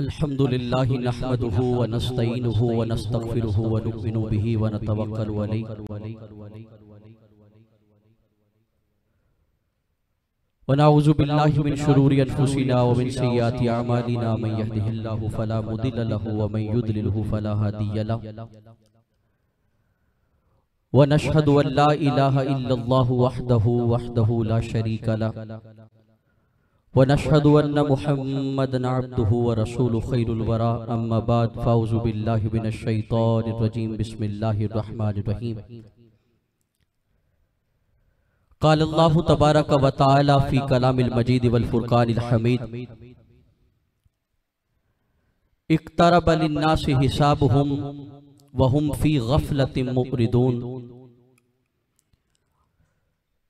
अल्हम्दुलिल्लाहि नहमदुहु व नस्तईनुहु व नस्तगफिरुहु व नु'मिनु बिही व नतवक्कलु अलैहि व नऊज़ु बिल्लाहि मिन शुरूरि अनफुसिना व मिन सय्यिआति अमालिना मन यहदिहिल्लाहु फला मुदिल्ल लहु व मन युद्लिलहु फला हादिय लहु व नशहदु अल्ला इलाहा इल्लल्लाहु वहदहु ला शरीका लह व नशहदु अन्न मुहम्मदन अब्दुहु व रसूलुहु खैरुल वरा अम्मा बाद फ़ाऊज़ु बिल्लाहि मिनश शैतानिर रजीम बिस्मिल्लाहिर रहमानिर रहीम। क़ाल अल्लाहु तबारक व तआला फ़ी कलामिल मजीद वल फ़ुरक़ानिल हमीद इक़्तरब लिन्नासि हिसाबुहुम व हुम फ़ी ग़फ़लतिन मुक़रिदून।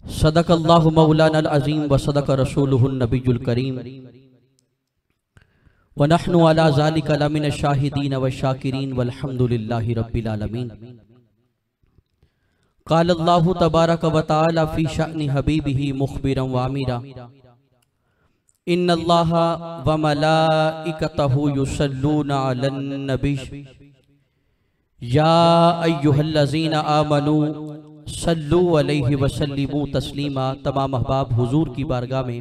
सदक़ल्लाहु मौलानल अज़ीम व सदक़ रसूलुहुन नबियुल करीम व नहनु अला ज़ालिका लमिनश शाहिदीन व शाकिरीन वल्हम्दुलिल्लाहि रब्बिल आलमीन। क़ाल अल्लाहु तबारक व तआला फ़ी शअनि हबीबिही मुख़बिरन व आमिरा इन्नल्लाहा व मलाइकतहु युसल्लूना अलन नबी या अय्युहल्लज़ीना आमनू सल्लू अलैहि व सल्लिमू तस्लीमा। तमाम अहबाब हुजूर की बारगाह में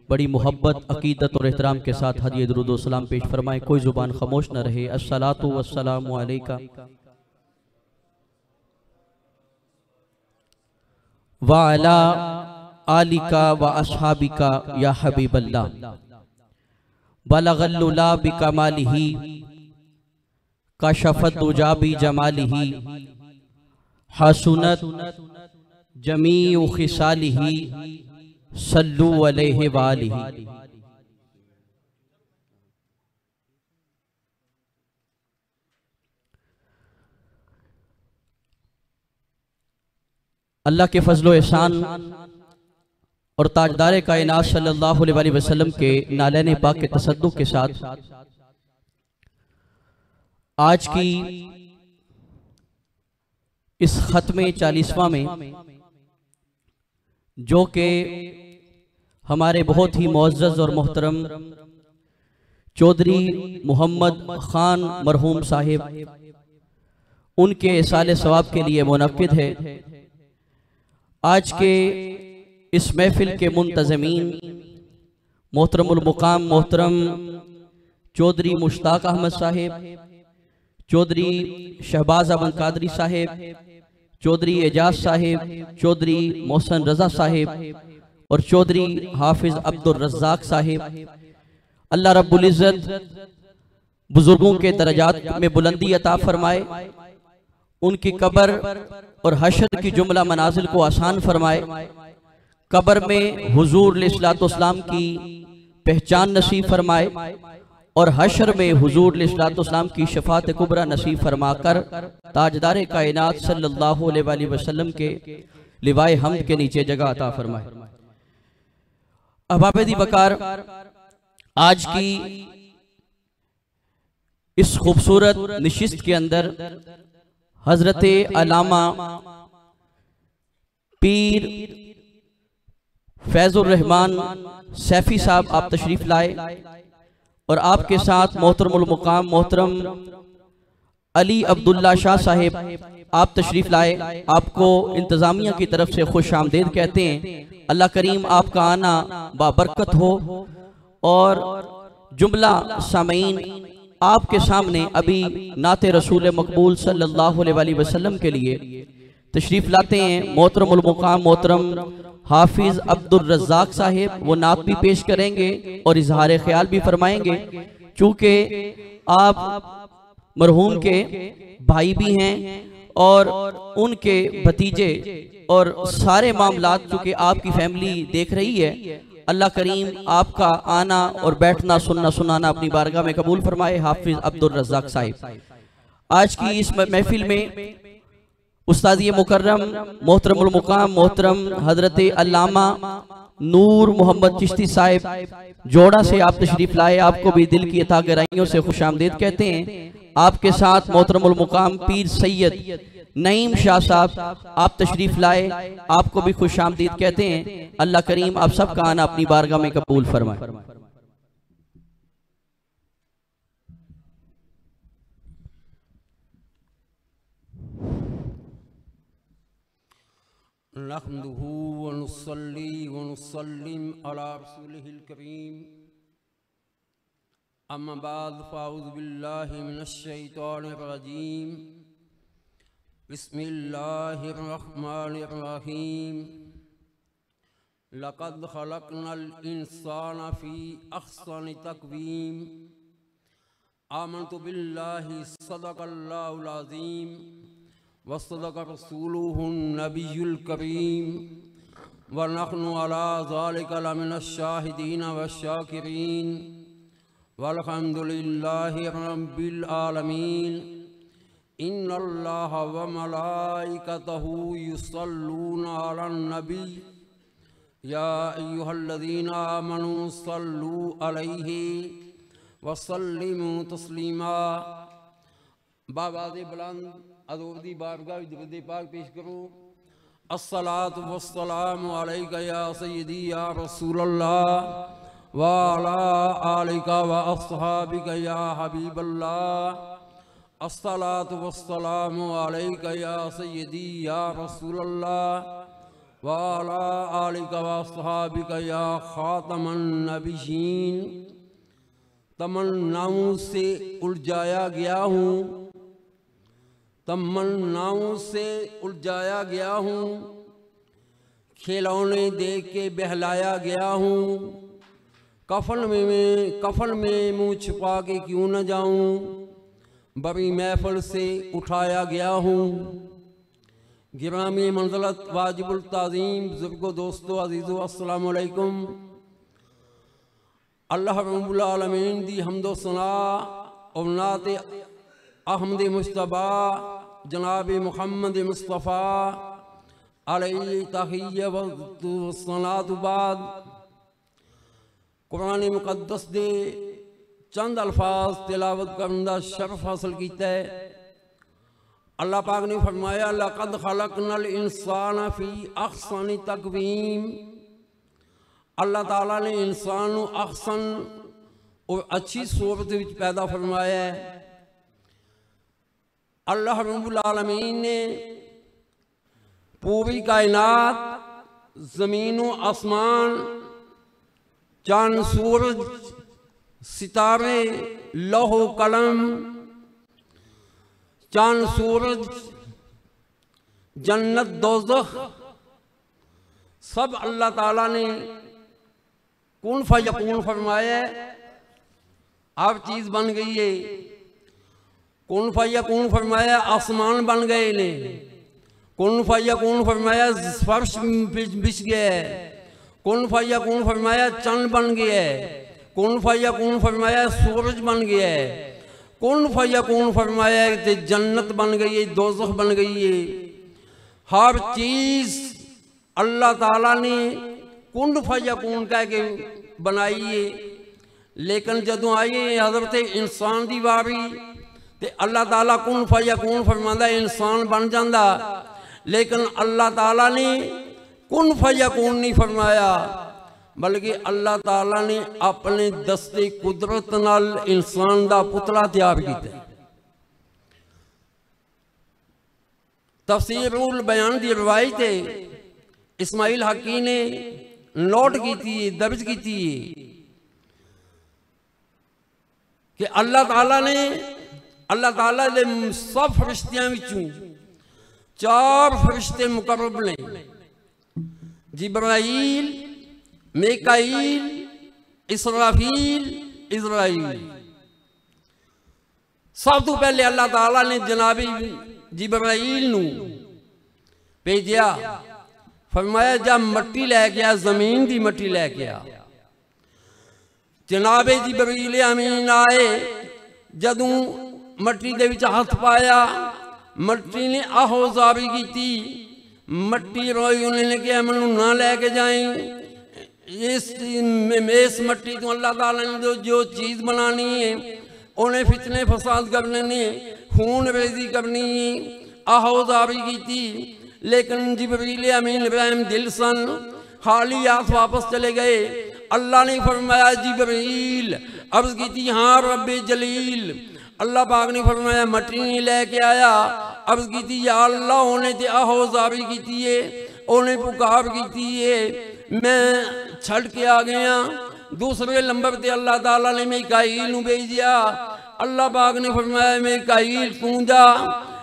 बड़ी मोहब्बत, अकीदत और एहतराम के साथ हदिया दुरूद व सलाम पेश फरमाएं। कोई ज़ुबान खामोश न रहे। अस्सलातु वस्सलामु अलैका व अला आलिका व अस्हाबिका या हबीबल्लाह। बलगल लुला बिकमालिही कशफत दुजा बि जमालिही हसुनत जमीउ खिसालिही सल्लू अलैहि व आलिही। अल्लाह के फजलो एहसान और ताजदार कायनात सल्लल्लाहु अलैहि वसल्लम के नालैन पाक के तसद्दुक़ के साथ आज की इस ख़त्मे 40वां में, जो कि हमारे बहुत ही मुअज़्ज़ज़ और मोहतरम चौधरी मोहम्मद खान मरहूम साहिब उनके इसाले सवाब के लिए मुनक्किद है। आज के इस महफिल के मुंतज़मीन मोहतरमुल मुकाम मोहतरम चौधरी मुश्ताक अहमद साहिब, चौधरी शहबाज अहमद कादरी साहिब, चौधरी एजाज साहिब, चौधरी मोहसन रजा साहिब और चौधरी हाफिज अब्दुल रज़्ज़ाक साहिब। अल्लाह रब्बुल इज़्ज़त बुजुर्गों के दरजात में बुलंदी अता फरमाए, उनकी कब्र और हशर की जुमला मनाजिल को आसान फरमाए, कब्र में हुजूर अलैहिस्सलाम की पहचान नसीब फरमाए और हशर में हुजूर अलैहिस्सलाम की शफात कुबरा नसीब फरमाकर ताजदार कायनात सल्लल्लाहु अलैहि वसल्लम के लिवाए हम्द के नीचे जगह अता फरमाए। अहबाब-ए वकार, आज की इस खूबसूरत निशिस्त के अंदर हजरत अल्लामा पीर फैजुर रहमान सैफी साहब आप तशरीफ लाए और आपके साथ मोहतरमुल मुकाम मोहतरम अली अब्दुल्ला शाह साहिब आप तशरीफ लाए। आपको इंतज़ामिया की तरफ से खुश आमदीद कहते हैं। अल्लाह करीम आपका आना बाबरकत हो और जुमला सामीन आपके सामने अभी नाते रसूल मकबूल सल्लल्लाहु अलैहि वसल्लम के लिए तशरीफ लाते हैं। मोहतरमुल मुकाम मोहतरम हाफिज अब्दुल रज़्ज़ाक साहिब वो नात भी पेश करेंगे और इजहार ख्याल भी फरमाएंगे। चूँकि आप मरहूम के भाई भी हैं और उनके भतीजे और सारे मामलात चूँकि आपकी फैमिली देख रही है, अल्लाह करीम आपका आना और बैठना सुनना सुनाना अपनी बारगाह में कबूल फरमाए। हाफिज अब्दुल रज़्ज़ाक साहिब आज की इस महफिल में उस्ताद मुकर्रम मोहतरमुल मुकाम मोहतरम हजरत अल्लामा नूर मोहम्मद चिश्ती साहिब जोड़ा से आप तशरीफ लाए। आपको भी दिल की अता गहराइयों से खुश आमदीद कहते हैं। आपके साथ मोहतरमुल मुकाम पीर सैयद नईम शाह साहब आप तशरीफ लाए, आपको भी खुश आमदीद कहते हैं। अल्लाह करीम आप सबका आना अपनी बारगाह में कबूल फरमाए। नहमदुहु व नुसल्ली व नुसल्लिम अला रसूलिहिल करीम। अम्मा बाद फ़ाऊज़ु बिल्लाहि मिनश शैतानिर रजीम। बिस्मिल्लाहिर्रहमानिर्रहीम। लक़द खलक़नल इंसाना फ़ी अहसनि तक़वीम। आमनतु बिल्लाहि सदक़ल्लाहुल अज़ीम व सदक़ रसूलुहुन नबियुल करीम व नहनु अला ज़ालिका लमिनश शाहिदीन वश्शाकिरीन वल्हम्दुलिल्लाहि रब्बिल आलमीन। इन्नल्लाहा व मलाइकतहु युसल्लूना अलन नबी या अय्युहल्लज़ीना आमनू सल्लू अलैहि वसल्लिमू तस्लीमा। बाबाज़े बुलंद अज़ोदी बारगाह दुरूद पाक पेश करो। अस्सलातु वस्सलामु अलैका या सय्यदी या रसूलल्लाह व अला आलिका व अस्हाबिका या हबीबल्लाह। अस्सलातु वस्सलामु अलैका या सय्यदी या रसूलल्लाह व अला आलिका व अस्हाबिका या खातमन नबिय्यीन। तमन्नाओं से उलझाया गया हूँ, तमन्नाओं से उलझाया गया हूँ, खिलौने दे के बहलाया गया हूँ। कफन में मुँह छुपा के क्यों न जाऊँ, बड़ी महफिल से उठाया गया हूँ। गिरामी मंज़लत वाजिबुल ताज़ीम बुज़ुर्गो दोस्तों अज़ीज़ो अस्सलामु अलैकुम। अल्लाह रब्बुल आलमीन दी हम्दो सना और नात अहमद मुस्तफ़ा जनाब मुहम्मद मुस्तफ़ा अलैहि तहिय्या व सनातु बाद कुरान मुक़द्दस दे चंद अल्फाज तिलावत करने का शर्फ हासिल किया है। अल्लाह पाक ने फरमाया लक़द खलक़नल इंसाना फ़ी अहसनि तक़वीम। अल्लाह ताला ने इंसान को अहसन और अच्छी सूरत में पैदा फरमाया है। अल्लाह रब्बुल आलमीन ने पूरी कायनात ज़मीन व आसमान चांद सूरज सितारे लौह कलम चांद सूरज जन्नत दोज़ख सब अल्लाह ताला ने कुन फयकून फरमाया। अब चीज़ बन गई है। कुन फयकून फरमाया आसमान बन गए ने। कुन फयकून फरमाया फर्श बिछ गया है। कुन फयकून फरमाया चंद बन गया है। कुन फयकून फरमाया सूरज बन गया है। कुन फयकून फरमाया तो जन्नत बन गई है, दोज़ख बन गई है। हर चीज़ अल्लाह ताला ने कुन फयकून कह के बनाई है। लेकिन जदों आई हज़रत इंसान की वारी तो अल्लाह ताला कुन फयकून फरमांदा इंसान बन जाता। लेकिन अल्लाह ताला ने कुन फयकून नहीं फरमाया, बल्कि अल्लाह ताला ने अपने दस्ते कुदरत नाल इंसान का पुतला तैयार किया। तफसीरुल बयान की रवायत है इस्माइल हकी ने नोट की दर्ज की कि अल्लाह ताला दे सब फरिश्तियां विचों 4 फरिश्ते मुकर्रब ने। जिब्राईल, मिकाईल, इसराफील, इज़राईल। सब तो पहले अल्लाह ताला ने जनाबी जिब्राईल नू भेजा। फरमाया जा मट्टी लैके आ, जमीन की मट्टी लैके आ। जनाबे जिब्रील अमीन आए। जदों मट्टी दे विच हाथ पाया, मट्टी ने आहोजारी की। मट्टी रोई, उन्होंने कहा मैनू ना लैके जाए। इस मट्टी तो अल्लाह ताला ने जो चीज़ बनानी है उन्हें फितने फसाद करने ने, खून रेजी करनी है, आहोजारी की। लेकिन जिब्रील अमीन इब्राहिम दिल सन, खाली हाथ वापस चले गए। अल्लाह ने फरमाया जिब्रील, अर्ज की हाँ रब्बे जलील। अल्लाह पाक ने फरमाया मट्टी नहीं लैके आया। अर्ज की या अल्लाह उन्हें तो आहोजारी की है, उन्हें पुकार की है, मैं छड़ के आ गया। दूसरे नंबर पर अल्लाह ताला ने मिकाईल नू भेजा। अल्लाह पाक ने फरमाया मिकाईल तू जा,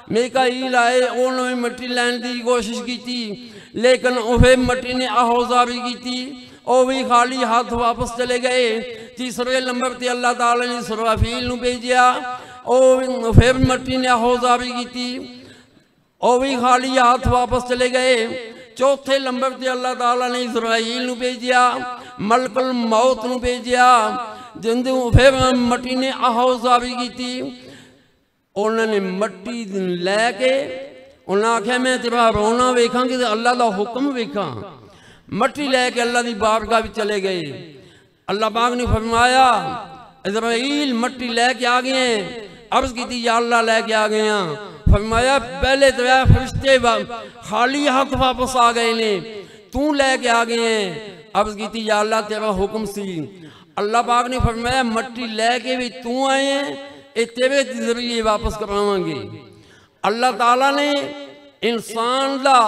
मीकाईल आए, उन्होंने मिट्टी लैन की कोशिश की, लेकिन वह मिट्टी ने आहोजारी की, वो भी खाली हाथ वापस चले गए। तीसरे नंबर पर अल्लाह ताला ने इसराफील नूं भेजिया, वो फिर मिट्टी ने आहोजारी की, वो भी खाली हाथ वापस चले गए। चौथे नंबर पर अल्लाह ताला ने इजराइल नूं भेजिया, मलकुल मौत नूं भेजिया, जिंदू फिर मिट्टी ने आहोजारी की। उन्होंने मिट्टी लैके उन्हें आख्या मैं तेरा रोना वेखा कि अल्लाह का हुक्म वेखा। मिट्टी लैके अल्लाह की बारगाह भी चले गए। अल्लाह पाक ने फरमाया इजराइल मिट्टी लैके आ गए हैं। अर्ज की या अल्लाह लैके आ गए हैं। फरमाया पहले तो फरिश्ते खाली हाथ वापस आ गए ने, तू लैके आ गए हैं। अर्ज की या अल्लाह तेरा हुक्म सी। अल्लाह पाक ने फरमाया मिट्टी लैके भी तू आए हैं, ये तेरे जरिए वापस करावांगे। अल्लाह ताला ने इंसान दा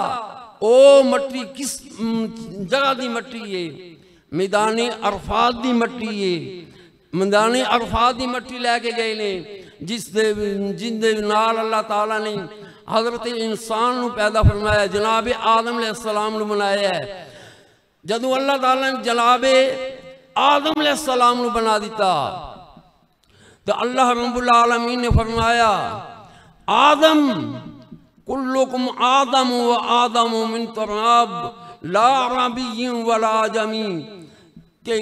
ओ मिट्टी किस जगह की मिट्टी है, मैदानी अरफात की मिट्टी है। मैदानी अरफात की मिट्टी लैके गए ने, जिसदे नाल अल्लाह ताला ने हजरत इंसान नूं पैदा फरमाया, जनाब आदम अलैहिस्सलाम नूं बनाया है। जदों अल्लाह ताला ने जनाब आदम अलैहिस्सलाम नूं बना दिता तो अल्लाह रब्बुल आलमीन ने फरमाया आदम कुल्लुकुम आदम व आदम मिन तुराब ला अरबिय्यिन वला अजमी। के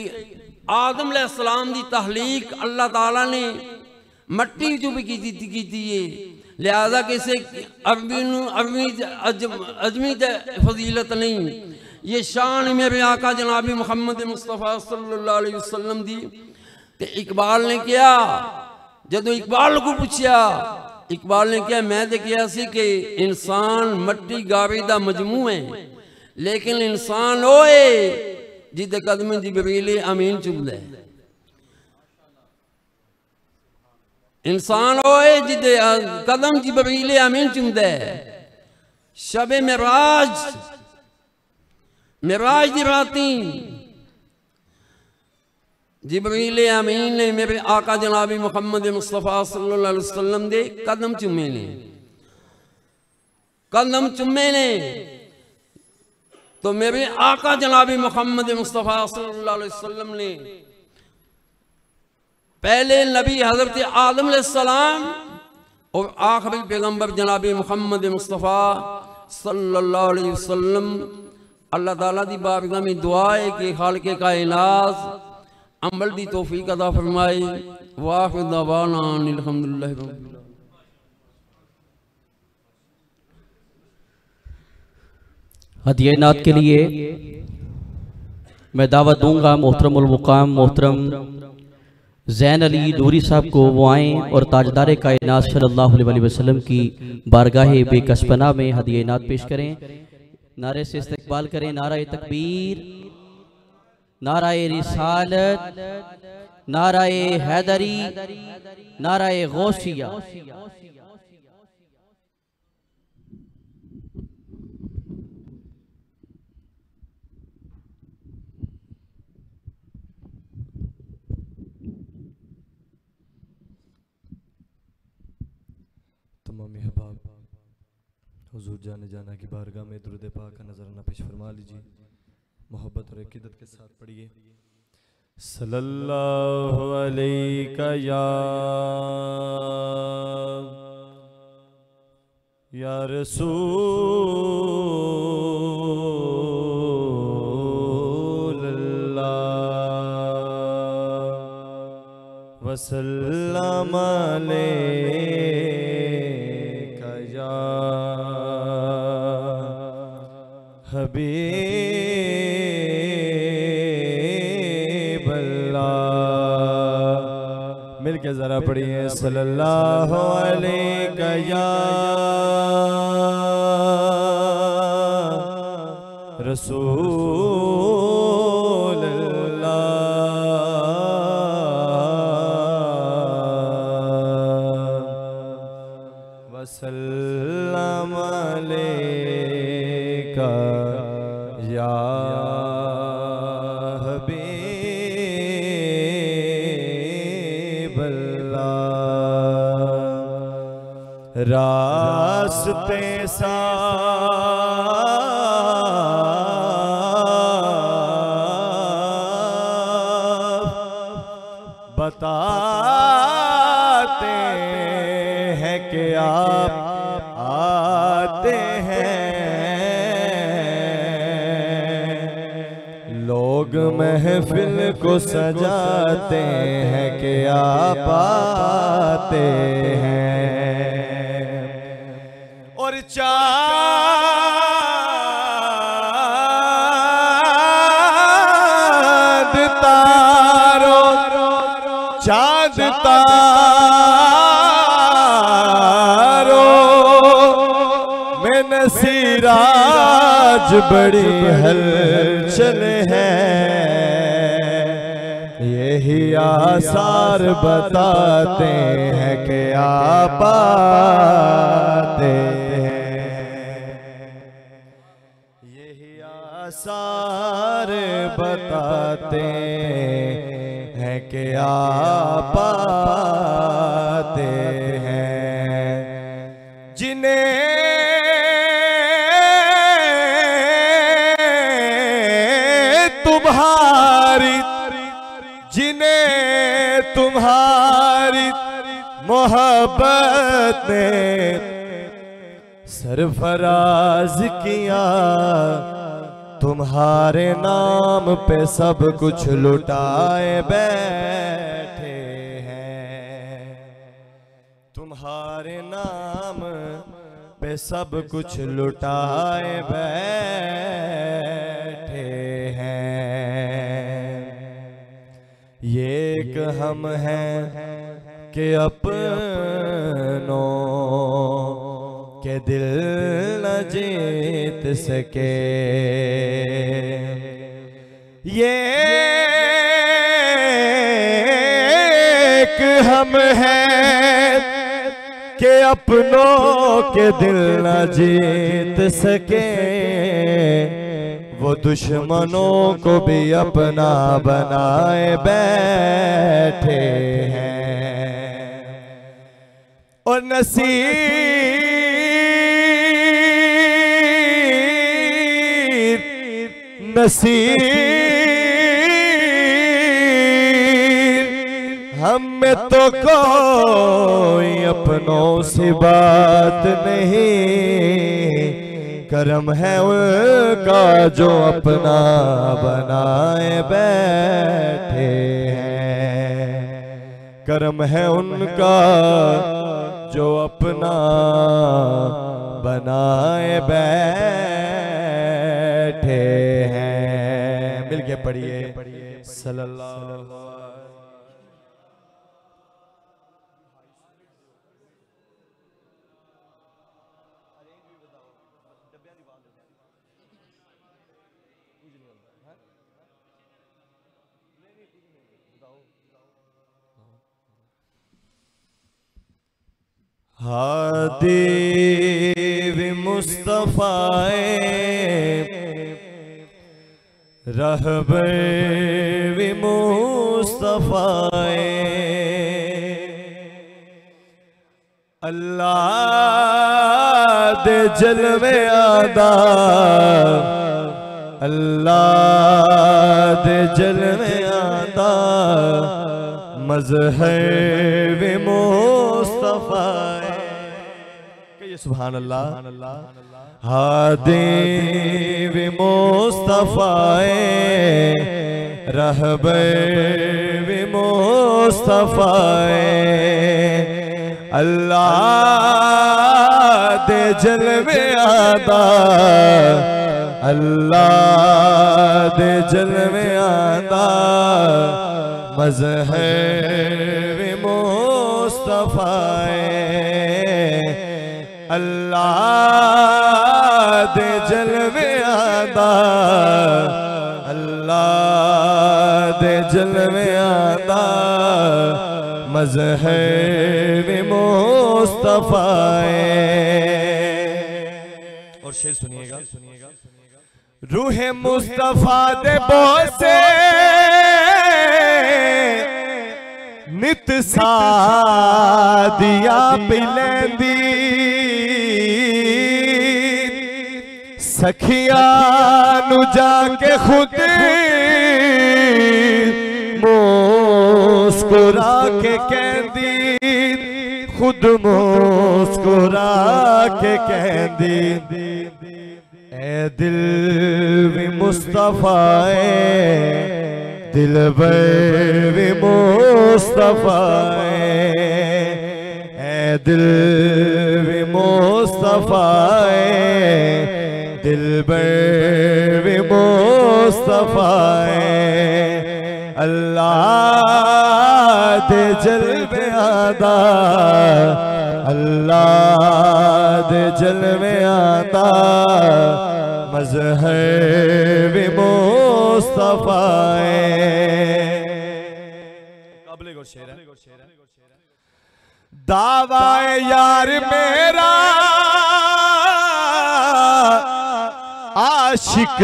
आदम अलैहिस्सलाम दी तहलीक अल्लाह ताला ने मट्टी चो भी की है। लिहाजा किसी अरबी अजमी फजीलत नहीं, ये शान मेरे आका जनाबी मुहम्मद मुस्तफ़ा सल्लल्लाहु अलैहि वसल्लम दी। ते इकबाल ने क्या, जदों इकबाल को पूछा, इकबाल ने क्या मैं तो किया सी कि इंसान मट्टी गारी दा मजमू है, लेकिन इंसान ओए जिदे कदम जिब्रील अमीन चुभदा है। इंसान ओए जिदे कदम जिब्रील अमीन चुभदा है। शबे मिराज दी राती जिब्रील अमीन ने मेरे आका जनाबी मुहम्मद मुस्तफ़ा सल्लल्लाहु अलैहि वसल्लम दे कदम चुमे ने, कदम चुमे ने। तो मेरे आका जनाबी मुहम्मद मुस्तफ़ा सल्लल्लाहु अलैहि वसल्लम ने पहले नबी हजरत आदम अलैहिस्सलाम और आखिरी पैगंबर जनाबी मुहम्मद मुस्तफ़ा सल्लल्लाहु अलैहि वसल्लम अल्लाह ताला दी बारगाह में दुआ है कि खालिक़े कायनात अमल दी तौफीक अता फरमाए। वाखिर दवाना अल्हम्दुलिल्लाहि रब्बिल आलमीन। हदिया नात के लिए मैं दावत दूंगा मोहतरम उल मुकाम मोहतरम ज़ैन अली नूरी साहब को, वो आएँ और ताजदार कायनात सल्लल्लाहु अलैहि वसल्लम की बारगाह बेकसपना में हदिया नात पेश करें। नारे से इस्तकबाल करें, नारा तकबीर, नाराए रिसालत, नाराए हैदरी, नाराए गौसिया। तमाम अहबाब हुजूर जाने जाना की बारगाह में दुरूद पाक का नजराना पेश फरमा लीजिए। मोहब्बत और अकीदत के साथ पढ़िए। सल्लल्लाहु अलैका या रसूल अल्लाह वसल्लम अलैका या हबीब अल्लाह। मिल के जरा पढ़िए सल्लल्लाहु अलैका या रसूल अल्लाह वसल्लम अलैका या हबीब अल्लाह। रास्ते साफ बताते हैं कि आप आते हैं। लोग महफिल को सजाते हैं कि आप आते हैं। और चांद तारों में नसीराज बड़ी हलचल है। यही आसार बताते हैं कि आप आते हैं। यही आसार बताते हैं कि आप आते हैं। जिन्हें तुम्हारी मोहब्बत ने सरफराज किया, तुम्हारे नाम पे सब कुछ लुटाए बैठे हैं। तुम्हारे नाम पे सब कुछ लुटाए बैठे हैं। ये एक हम हैं कि अपनों के दिल न जीत सके। ये एक हम हैं कि अपनों के दिल न जीत सके। वो दुश्मनों को भी अपना बनाए बैठे हैं। और नसीर हम में तो कोई अपनों से बात नहीं। करम है उनका जो अपना बनाए बैठे हैं। करम है उनका जो अपना बनाए बैठे हैं। मिल के पढ़िए सल्लल्लाहु। हादी मुस्तफ़ाए रहबर मुस्तफ़ाए अल्लाह दे जलवे आदा, अल्लाह दे जलवे आदा मज़हब मुस्तफ़ाए। कहिए सुभान अल्लाह। हादी मुस्तफ़ाए रहबर मुस्तफ़ाए अल्लाह दे जलवे आदा, अल्लाह दे जलवे आदा मज़हब मुस्तफ़ाए। अल्लाह दे जलवे आदा, अल्लाह दे जलवे आदा मज़हब मुस्तफ़ाए। और शेर सुनिएगा। रूह मुस्तफ़ा दे बोसे नित सादिया पिलेंदी, सखिया नु जाके खुद मुस्कुरा के कहंदी, खुद मुस्कुरा के कहंदी, ए दिल भी मुस्तफा है, दिल भी मुस्तफा है, ए दिल भी मुस्तफा है, दिल भी मुस्तफा है। अल्लाह दे जलवे आदा, अल्लाह दे जलवे आदा, मज़हब मुस्तफा है। काबिल गौर शेर है। दावाए यार मेरा आशिक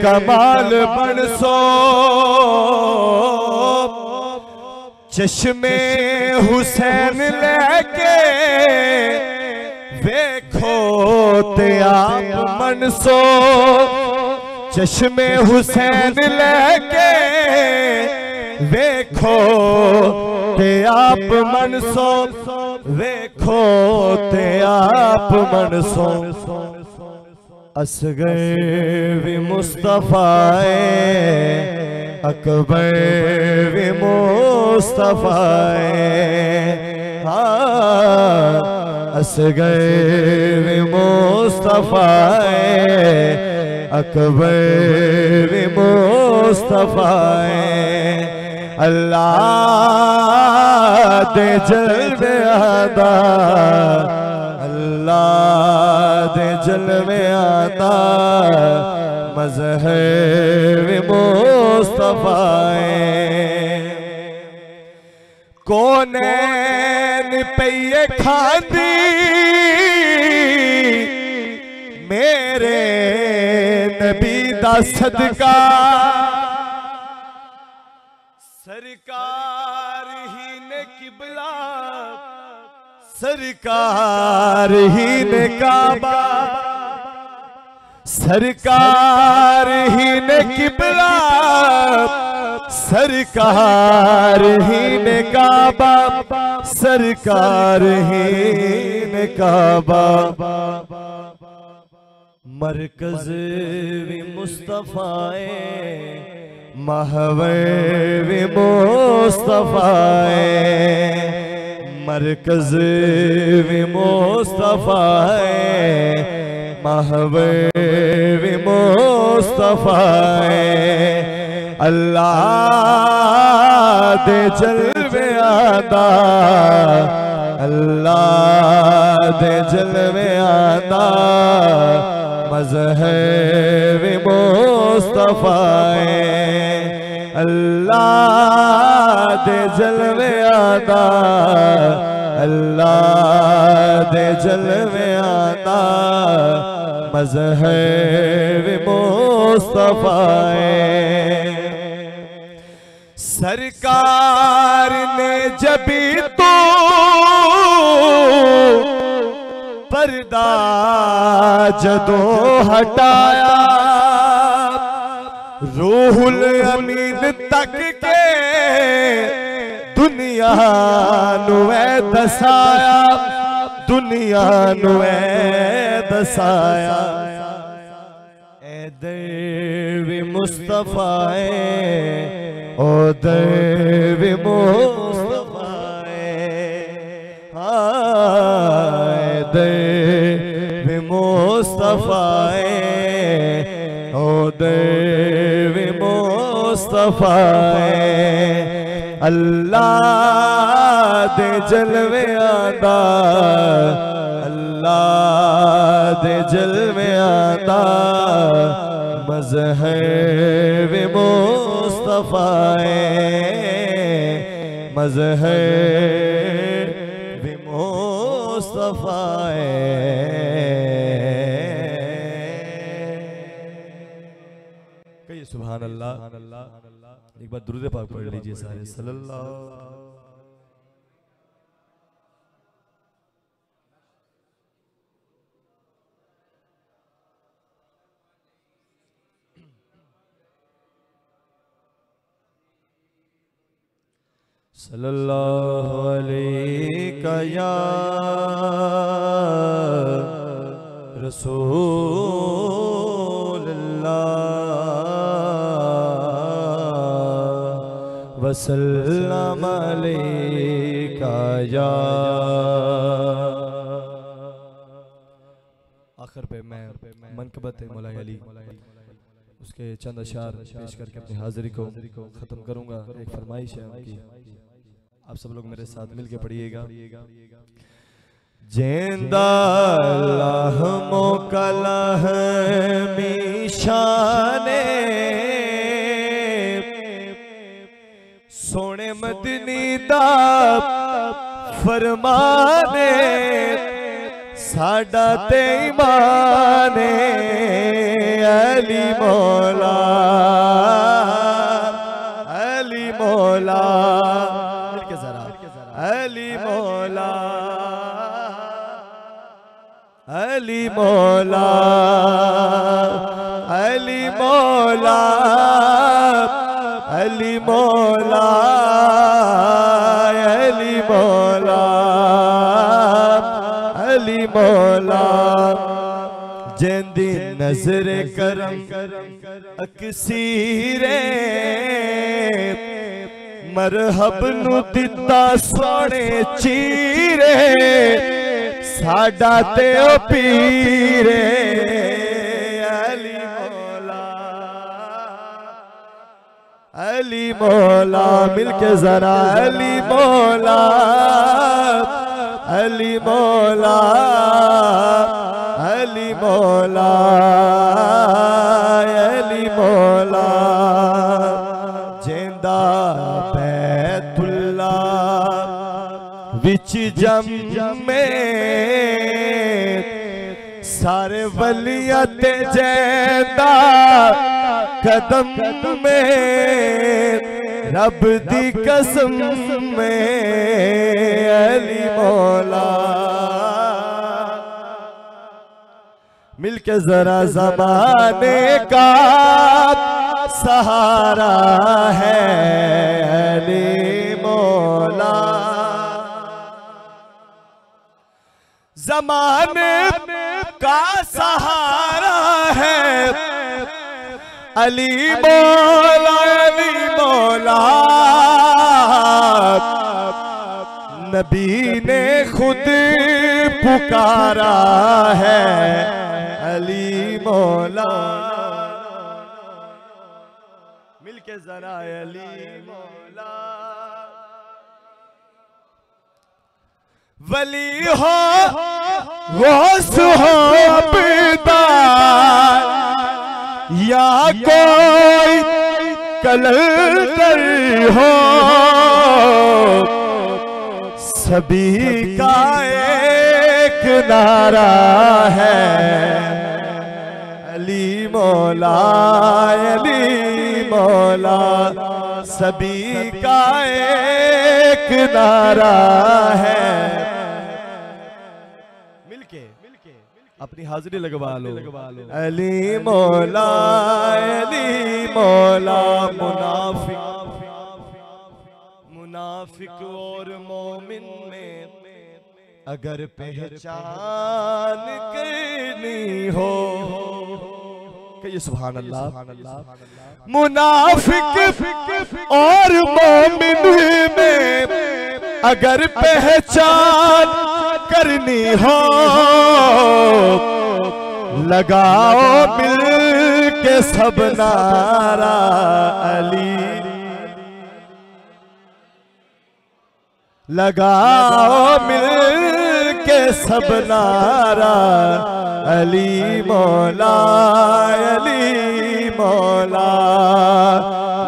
कमाल बन सो, चश्मे हुसैन लेके देखो ते आप मनसो, चश्मे हुसैन लेके देखो ते आप मनसो, देखो ते आप मनसो। असगर भी मुस्तफा है, अकबर भी मुस्तफा है, हाँ असगर भी मुस्तफा है, अकबर भी मुस्तफा है। अल्लाह दे जलवे आदा, अल्लाह दे जलवे आदा, मज़हब मुस्तफा है। कौनैन पइये खांदी मेरे नबी दा सदका, सरकार ही ने किबला, सरकार ही ने काबा, सरकार ही ने किबला, सरकार ही ने काबा, सरकार ही ने काबा। मरकज भी मुस्तफा है, महवर भी मुस्तफा है, मरकज भी मुस्तफा है, महवर भी मुस्तफा है। अल्लाह दे जलवे आदा, अल्लाह दे जलवे आदा, मज़हब मुस्तफा है। अल्लाह दे जलवे आदा, अल्लाह दे जलवे आदा, मज़हब मुस्तफा है। सरकार ने जबी तो पर्दा जदों हटाया, रूहुल अमीन तक के दुनिया नुए दसाया, दुनिया नुए दसाया। ए दर भी मुस्तफा है, ओ दर भी मुस्तफा है, हाँ दर भी मुस्तफा है, ओ दर भी मुस्तफा है। अल्लाह दे जलवे आदा, अल्लाह दे जलवे आदा, मज़हब मुस्तफा है, मज़हब मुस्तफा है। कहिए सुभान अल्लाह। एक बार दुरूद पाक पढ़ लीजिए सारे, सल्लल्लाहु। सल्लल्लाहु अलैका या रसूलल्लाह वसल्लम अलैका या। आखिर पे मैं मनकबत मौला अली उसके चंद अशार पेश करके अपनी हाजिरी को ख़त्म करूंगा। एक फरमाइश है उनकी, आप सब लोग मेरे साथ मिलके पढ़िएगा। जिंदा लहमो कलह मीशाने सोने मदनी दा फरमाने साडा ते ईमाने अली मौला अली मौला मिलके जरा अली मौला अली मौला अली मौला अली मौला अली मौला अली मौला जिंदी नजर करम अकसीरे मरहब नु दिता सोने चीरे साडा ते ओ पीरे अली मौला अली मौला मिलके जरा अली मौला अली मौला अली मौला अली मौला जिंदा बैतुल्ला विच जम्मे सारे वलिया ते जैदा कदम में रब दी कसम में अली मौला मिलके जरा ज़माने का सहारा है अली मौला ज़माने का सहारा है अली मौला अली मौला नबी ने खुद पुकारा है अली मौला मिलके जरा अली मौला वली हो गौस हो बेदार या कोई कलंदर हो सभी का एक नारा है अली मौला अली मौला सभी का एक नारा है मिलके अपनी हाजिरी लगवा लो अली मौला मुनाफिक और मोमिन में अगर पहचान करनी हो कहिए सुभान अल्लाह मुनाफिक और मोमिन में अगर पहचान करनी हो लगाओ मिल के सब नारा अली लगाओ मिल के सब नारा अली मौला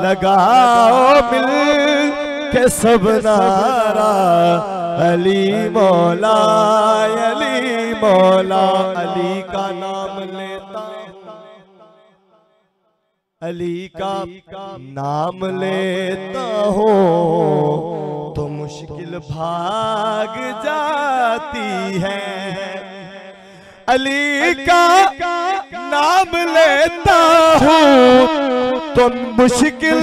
लगाओ मिल के सब नारा अली मौला अली का नाम लेता अली का नाम लेता हूँ तो मुश्किल भाग जाती है अली का नाम लेता हूँ तो मुश्किल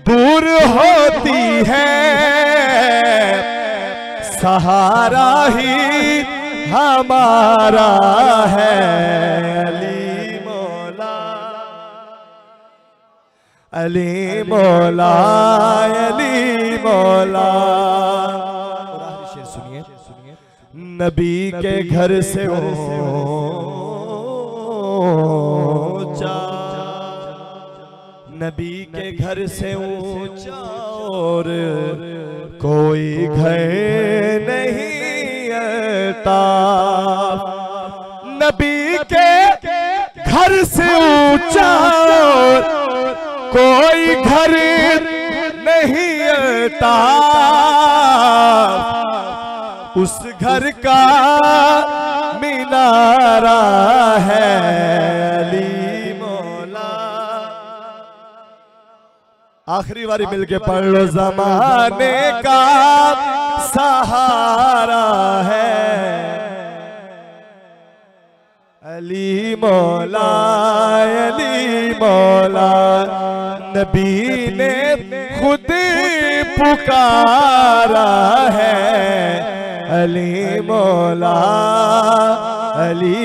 दूर होती है सहारा ही हमारा है। अली मौला, अली मौला, अली मौला। और आखिरी शेर सुनिए, नबी के घर से ऊंचा, नबी के घर से ऊंचा और कोई घर नहीं आता। नबी के घर से ऊंचा और कोई घर नहीं आता। उस घर का मीनारा है अली मौला। आखिरी बारी मिलके पढ़ लो, ज़माने का सहारा है अली मौला, अली मौला। नबी ने खुद पुकारा है अली मौला, अली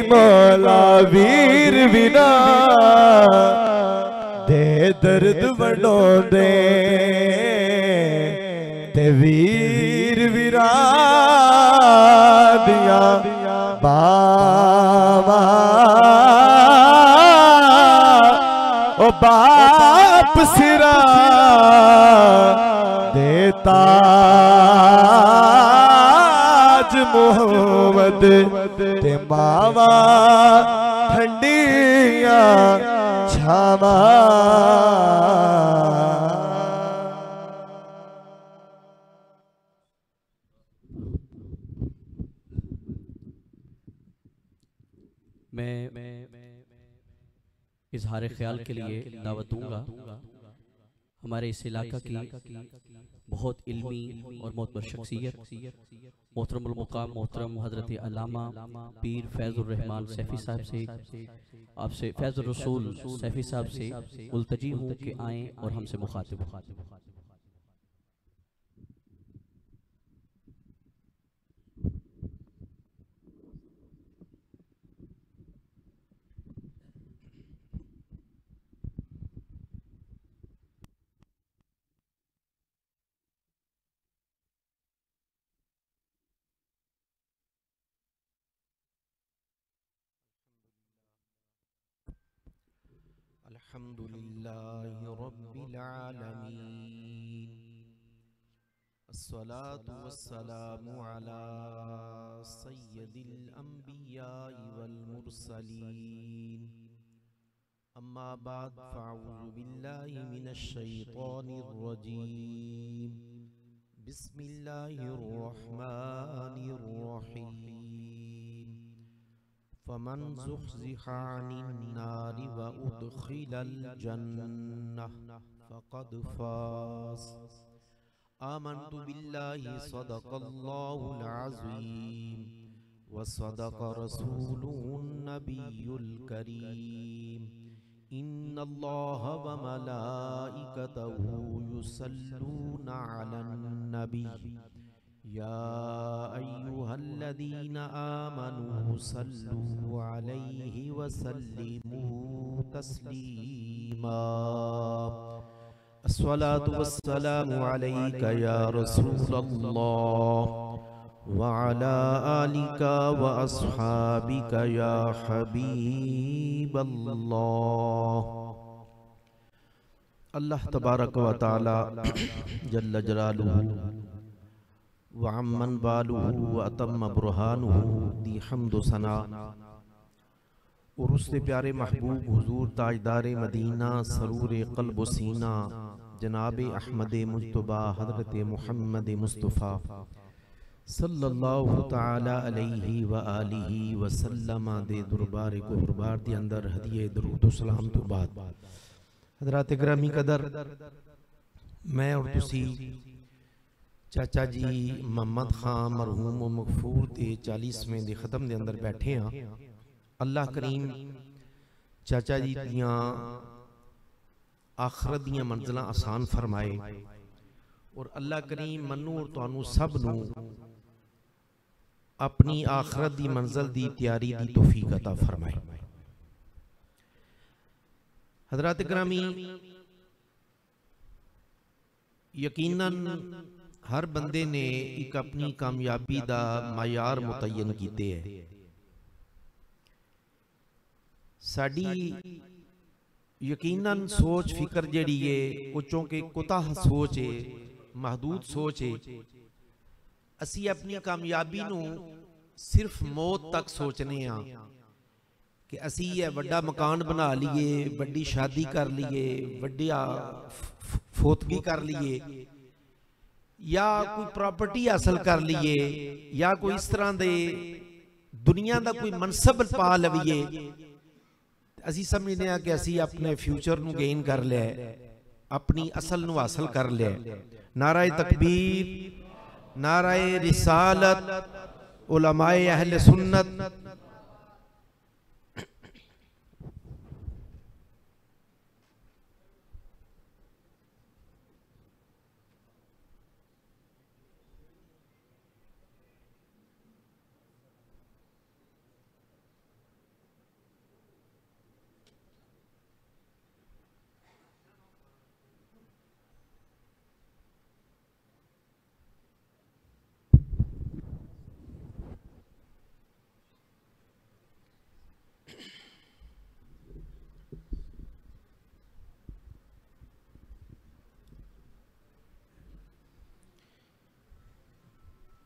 मौला। वीर विना दे दर्द वडो दे ते वीर विरा दिया बाबा। ओ बाप सिरा देता मोहम्मद ते मावा ठंडिया छावा। मैं इजहार ख्याल के लिए दावत दूंगा। हमारे इस इलाका की बहुत इल्मी और मोहतबर शख्सियत मोहतरमुल मुकाम मोहतरम हजरत अल्लामा पीर फैज़ुर रहमान सैफी साहब से, आपसे फैज़ुर रसूल सैफी साहब से मुल्तजी हूँ कि आएँ और हमसे मुखातिब हों। अल्हम्दुलिल्लाहि रब्बिल आलमीन, अस्सलातु वस्सलामु अला सय्यदिल अंबिया'i वल मुरसलीन, अम्मा बाद फ़अऊज़ु बिल्लाहि मिनश शैतानिर रजीम, बिस्मिल्लाहिर रहमानिर रहीम। फमन ज़ुहज़िहा अनिन नारि व उदखिलल जन्नह फ़क़द फ़ाज़। आमन्तु बिल्लाहि सदक़ल्लाहुल अज़ीम व सदक़ रसूलुहुन नबियुल करीम। इन्नल्लाह व मलाइकतहु युसल्लूना अलन नबी या अय्युहल्लज़ीना आमनू सल्लू अलैहि व सल्लिमू तस्लीमा। अस्सलातु वस्सलामु अलैका या रसूलल्लाह व अला आलिका व अस्हाबिका या हबीबल्लाह। अल्लाह तबारक व तआला जल्ल जलालुहु व अम्मन बालुहु व अतम्म बुरहानुहु दी हम्द व सना और उससे प्यारे महबूब हुजूर ताजदार मदीना सरूर क़ल्ब व सीना जनाब अहमद मुज्तबा हज़रत मुहम्मद मुस्तफ़ा सल्लल्लाहु ताला अलैहि व आलिहि व सल्लम दे दरबार गुहरबार दे अंदर हदिये दरूद व सलाम तो बाद हज़रात गिरामी कदर, मैं और तुसी चाचा जी मोहम्मद खान मरहूम व मगफूर दे 40वें दे ख़त्म दे अंदर बैठे हाँ। अल्लाह करीम चाचा जी दियां आखरत दियां मंजिलां आसान फरमाए और अल्लाह करीम मन्नू और तुहानू सब नू अपनी आखरत दी मंजिल दी तैयारी दी तौफीक अता फरमाए। हज़रात गिरामी, यकीनन हर बंदे ने एक अपनी कामयाबी दा मयार मुतयन कीते है। साडी यकीनन सोच फिक्र जड़ी है कुछों के कुताह सोच है, महदूद सोच है। असी अपनी कामयाबी नू सिर्फ मौत तक सोचने हाँ कि असी ये वड्डा मकान बना लीए, वड्डी शादी कर लीए, वड्डिया फोतगी कर लीए, या कोई प्रॉपर्टी हासिल कर लीए, या कोई इस तरह दे दुनिया का कोई मनसब पा लवीए। असी समझने आ कि असी अपने फ्यूचर नू गेन कर लिया, अपनी असल नू हासिल कर लिया। नाराए तकबीर, नाराए रिसालत, उलमाए अहले सुन्नत।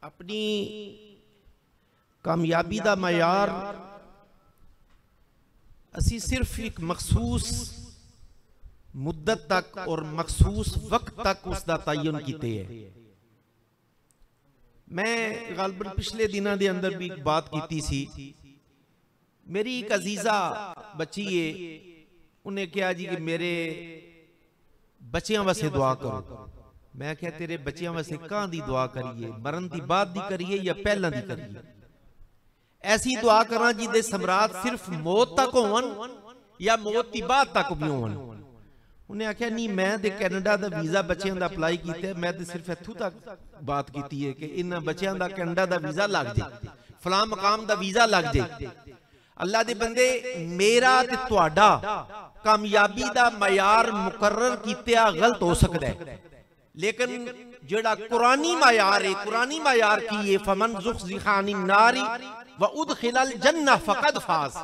अपनी कामयाबी दा मयार असी सिर्फ एक मखसूस मुद्दत तक और मखसूस वक्त तक उसका तयन कीते है। मैं गालबन पिछले दिनों के अंदर भी एक बात की सी। मेरी एक अजीजा बच्ची है, उन्हें कहा जी कि मेरे बच्चियां वास्ते दुआ करो। मैं क्या तेरे बच्चियां वास्ते कहां दी दुआ करिए, मरण दी बाद दी करिए या पहला दी करिए? ऐसी दुआ करा जिदे समरात सिर्फ मौत तक होवन या मौत दी बाद तक भी होवन। उन्हें आख्या नहीं, मैं ते कैनेडा दा वीजा बच्चियां दा अप्लाई कीता, मैं ते सिर्फ इत्थों तक बात की है कि इन बच्चियां दा कैनेडा दा वीजा लग जाए, फलां मकाम दा वीजा लग जाए। अल्लाह दे बंदे, मेरा ते तुहाडा कामयाबी दा मयार मुकर्रर कीतिया गलत हो सकता है, लेकिन जेड़ा कुरानी मयार है, कुरानी मयार की है, फमन ज़ुहज़िहा अनिन नारी व उदखिलल जन्नह फ़क़द फ़ाज़।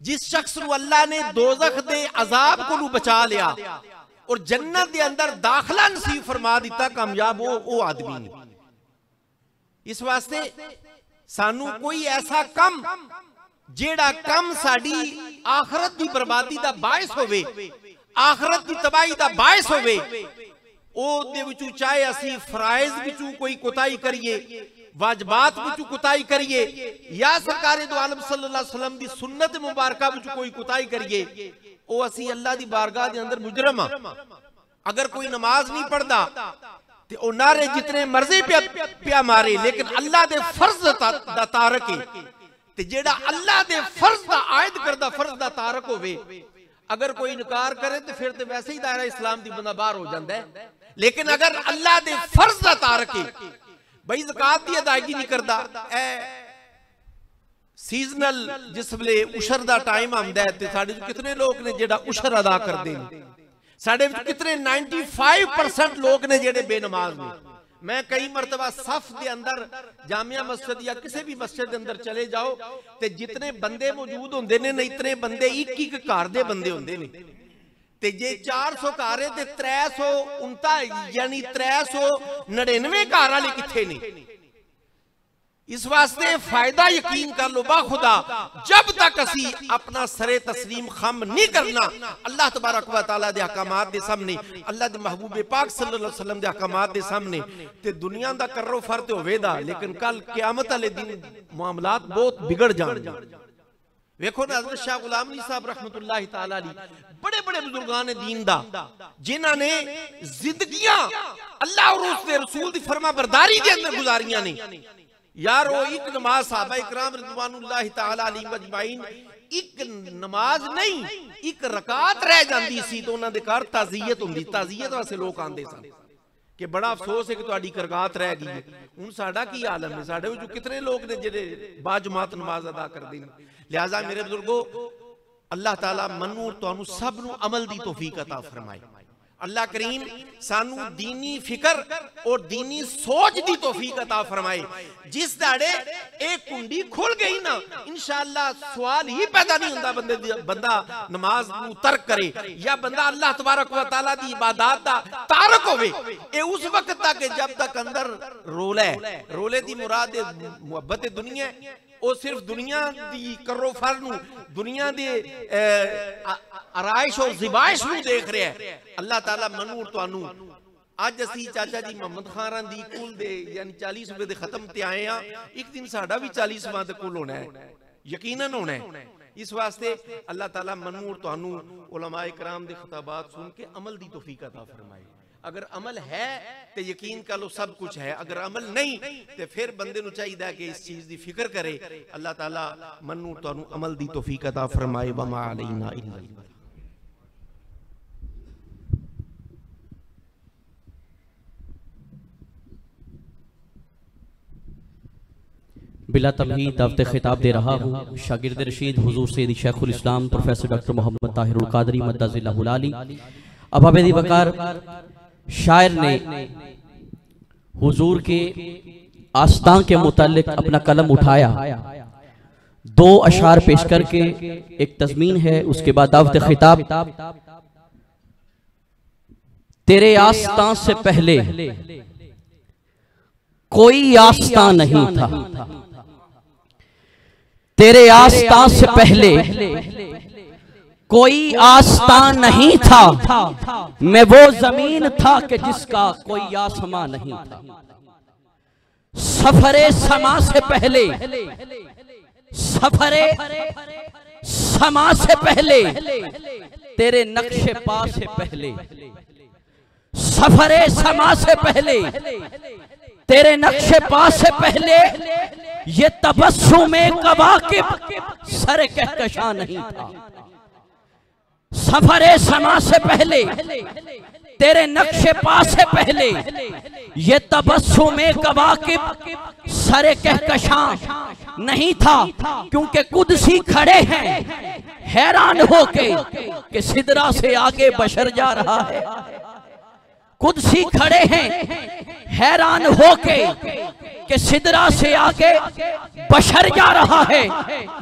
जिस शख्स को अल्लाह ने दोज़ख दे अजाब को बचा लिया और जन्नत दे अंदर दाखला नसीब फरमा दिता, कामयाब वो आदमी ने। इस वास्ते सानू कोई ऐसा कम जेड़ा कम साडी आखरत की बर्बादी का बायस होवे, आखरत की तबाही का बायस होवे, चाहे असी फराइज बिचू कोई कोताही करिए, वाजबात बिचू कोताही करिए, या सरकार दो आलम सल्लल्लाहु अलैहि वसल्लम दी सुन्नत मुबारका बिचू कोई कोताही करिए, वो असी अल्लाह दी बारगाह दे अंदर मुजरम हां। अगर कोई नमाज नहीं पढ़दा ते ओ नारे जितने मर्जी पिया मारे, लेकिन अल्लाह दे फर्ज दा तारक है। ते जेड़ा अल्लाह दे फर्ज दा आयद करदा फर्ज दा तारक होवे, अगर कोई इनकार करे तो फिर तो वैसे ही दायरा इस्लाम दी बंदा बाहर हो जाता है। लेकिन अगर अल्लाह दे फर्ज दा तारक है, भाई ज़कात दी अदायगी नहीं करता, सीजनल जिस वेले उशर दा टाइम आंदा है ते साडे कितने लोग ने जेड़ा उशर अदा करदे ने, साडे कितने 95% लोग ने जेड़े बेनमाज ने। मैं कई मरतबा सफ के अंदर जामिया मस्जिद या किसी भी मस्जिद के अंदर चले जाओ ते जितने बंदे मौजूद होंदे ने, इतने बंदे एक घर दे बंदे होंदे ने। ते जे 400 घर है ते 349 यानी 399 घर वाले किथे ने? इस वास्ते फायदा यकीन कर लो बाखुदा, जब तक असी अपना सरे तस्लीम खम नहीं करना अल्लाह तबारक व तआला दे अहकामात दे सामने, अल्लाह दे महबूब पाक सल्लल्लाहु अलैहि वसल्लम दे अहकामात दे सामने, ते दुनिया दा कर्रो फर्त होवेदा, लेकिन कल क़यामत वाले दिन मामलात बहुत बिगड़ जाएंगे। वेखो ना हज़रत शाह गुलाम अली साहब रहमतुल्लाहि तआला अलैह, बड़े बड़े बुजुर्गान दीन दा, जिन्हां ने जिंदगियां अल्लाह और उसके रसूल दी फरमाबरदारी दे अंदर गुजारियां ने। यार वो एक नमाज साहबा इकराम रिज़वानुल्लाहि तआला अलैहिम अजमाइन, एक नमाज नहीं एक रकात रह जाती सी तो उन्हां दे घर ताज़ियत हुंदी, ताज़ियत वास्ते लोग आंदे सन। कि बड़ा अफसोस है कि तुहाडी करगात रह गई है। हुण साडा की आलम है, साडे विचों कितने लोग ने जिहड़े बाजमात नमाज अदा करदे ने। लिहाजा मेरे बुजुर्गो, अल्लाह ताला मन्नू और तुहानू सब नू अमल दी तौफीक अता फरमाए। अल्लाह करीम सानू दीनी फिक्र और दीनी सोच दी तौफीक अता फरमाए। जिस दाड़े एक कुंडी खुल गई ना, इंशाअल्लाह सवाल ही पैदा नहीं होता बंदा नमाज नू तर्क करे या बंदा अल्लाह तबारक व तआला दी इबादत दा तारक होवे। ए उस वक्त तक जब तक अंदर रोला है, रोले दी मुराद मुहब्बत दुनिया, वो सिर्फ दुनिया दी करो फर नू, दुनिया दे आराइश और जिबाइश नू देख रहा है। अल्लाह ताला मनु और तुहानू अज असी चाचा जी मोहम्मद खान दी कुल दे यानी 40वें दे खत्म ते आए हैं। एक दिन साडा भी 40वां दे कुल होना है, यकीनन होना है। इस वास्ते अल्लाह ताला मनु और तुहानू उलमाए कराम दे खिताबात सुन के अमल दी तौफीक अता फरमाए। अगर अमल है तो यकीन कर लो सब कुछ है, अगर अमल नहीं तो फिर बंदे नू चाहिए कि इस चीज की फिक्र करे। अल्लाह ताला मनु तुहानू अमल दी तौफीक अता फरमाए। वमा अलैना इल्ला अल बलाग। बिला तमहीद दावत खिताब दे रहा हूँ शागिर्द रशीद हुजूर सैयद शेखुल इस्लाम प्रोफेसर डॉक्टर मोहम्मद ताहिरुल कादरी मद्दाजिल्लाहुल आली। अब अबेदी वकार शायर ने हुजूर के आस्तां के मुतालिक अपना कलम उठाया, 2 अशार पेश करके एक तज़मीन है, उसके बाद दावत खिताब। तेरे आस्तां से पहले कोई आस्तां नहीं था, तेरे आस्तां से पहले कोई आस्तां नहीं था, मैं वो जमीन था कि जिसका कोई आसमां नहीं था। सफरे समा से पहले, सफरे समा से पहले, तेरे नक्शे पा से पहले, सफरे समा से पहले, तेरे नक्शे पा से पहले, ये तबस्सुमे कवाकिब सर कहकशां नहीं था। सफरे समा से पहले, तेरे नक्शे पा से पहले, ये तबस्सुमे कवाकिब सर कहकशां नहीं था। क्योंकि कुदसी खड़े हैं हैरान होके कि सिदरा से आगे बशर जा रहा है। कुदसी खड़े हैं हैरान होके कि सिदरा से आगे बशर जा रहा है।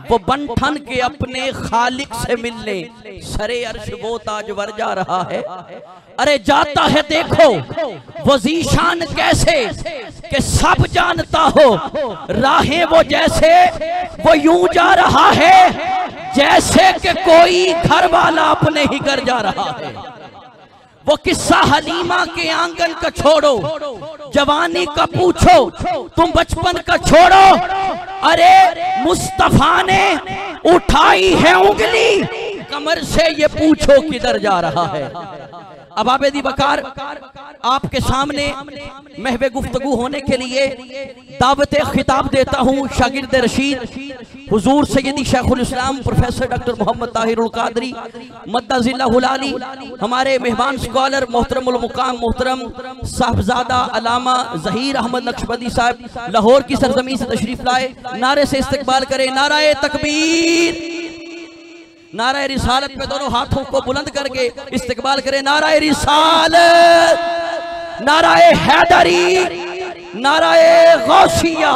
वो बंठन के अपने खालिक से मिलने सरे अर्श वो ताजवर जा रहा है। अरे जाता है देखो वो जीशान कैसे कि सब जानता हो, राहें वो जैसे वो यूं जा रहा है जैसे कि कोई घर वाला अपने ही घर जा रहा है। वो किस्सा हलीमा के आंगन का छोड़ो, जवानी का पूछो, तुम बचपन का छोड़ो। अरे मुस्तफा ने उठाई है उंगली कमर से, ये पूछो किधर जा रहा है। अब आबेदी वकार आपके सामने महवे गुफ्तगू होने के लिए दावत खिताब देता हूँ शागिर्द रशीद हुजूर सैयदी शेखुल इस्लाम प्रोफेसर डॉक्टर मोहम्मद ताहिरुल कादरी मद्दाजिल्लाहुल आली, हमारे मेहमान स्कॉलर मोहतरमुल मुकाम मोहतरम साहबजादा अलामा ज़हीर अहमद नक्शबंदी साहब लाहौर की सरजमीन से तशरीफ लाए। नारे से इस्तकबाल करें, नाराए तकबीर, नाराए रिसालत पे दोनों हाथों को बुलंद करके इस्तकबाल करें। नाराए रिसालत, नाराए हैदरी, नाराए गौसिया।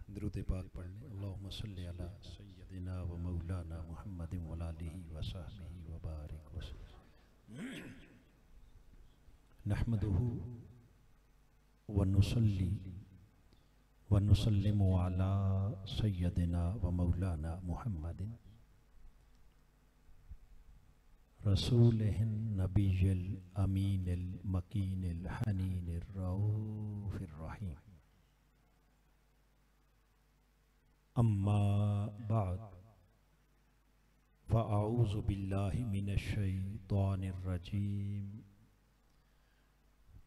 दुरूद पाक पढ़ लें। अल्लाहुम्मा सल्ली अला सय्यदिना व मौलाना मुहम्मदिन व आलिहि व सहबिहि व बारिक वसल्लम। नहमदुहु व नुसल्ली व नुसल्लिमु अला सय्यदिना व मौलाना मुहम्मदिन रसूलिहिन नबिय्यिल अमीनिल मकीनिल हनीनिर रऊफिर रहीम। अम्मा बाद फ़अऊज़ु बिल्लाहि मिनश शैतानिर रजीम।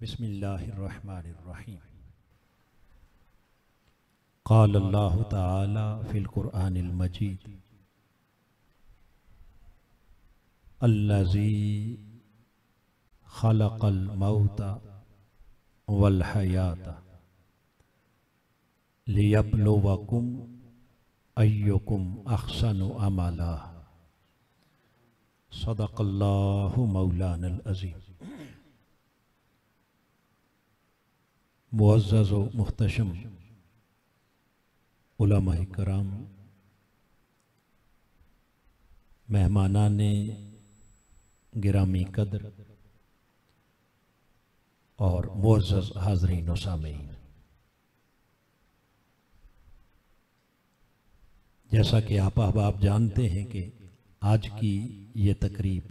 बिस्मिल्लाहिर रहमानिर रहीम। क़ाल अल्लाहु तआला फ़िल क़ुरआनिल मजीद अल्लज़ी ख़लक़ल मौता वल हयाता लियब्लुवकुम अय्युकुम अहसनु अमला। सदक़ल्लाहु मौलानल अज़ीम। मुअज़्ज़ज़ व मुहतशम उलमाए कराम, मेहमानाने गिरामी कदर और मुअज़्ज़ज़ हाज़रीन व सामीन, जैसा कि आप अहबाब जानते हैं कि आज की ये तकरीब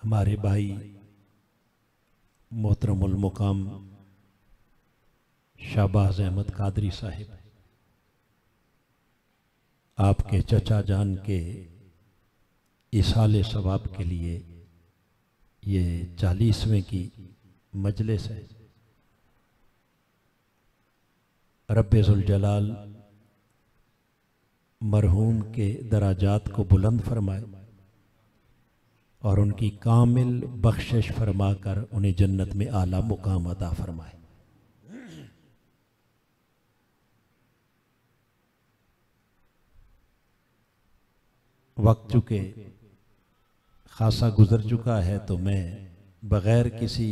हमारे भाई मोहतरमुल मुकाम शाहबाज अहमद कादरी साहिब, आपके चचा जान के इसाले सवाब के लिए ये 40वें की मजलिस है। रब्बे ज़ुल जलाल मरहूम के दराजात को बुलंद फरमाए और उनकी कामिल बख्शिश फरमाकर उन्हें जन्नत में आला मुकाम अता फरमाए। वक्त चुके खासा गुजर चुका है, तो मैं बग़ैर किसी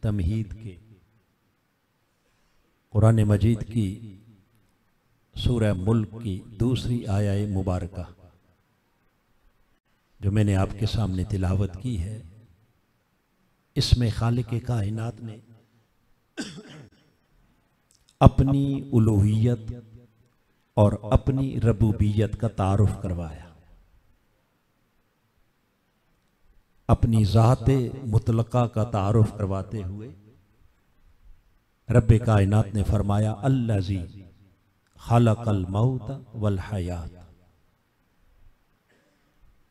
तमहीद के कुरान मजीद की सूरह मुल्क की दूसरी आया मुबारका जो मैंने आपके सामने तिलावत की है, इसमें खालिक कायनात ने अपनी उलूहियत और अपनी रबूबियत का तारुफ करवाया। अपनी ज़ाते मुतलका का तारुफ करवाते हुए रब्बे कायनात ने फरमाया अल्लज़ी खलक़ल मौत वल हयात,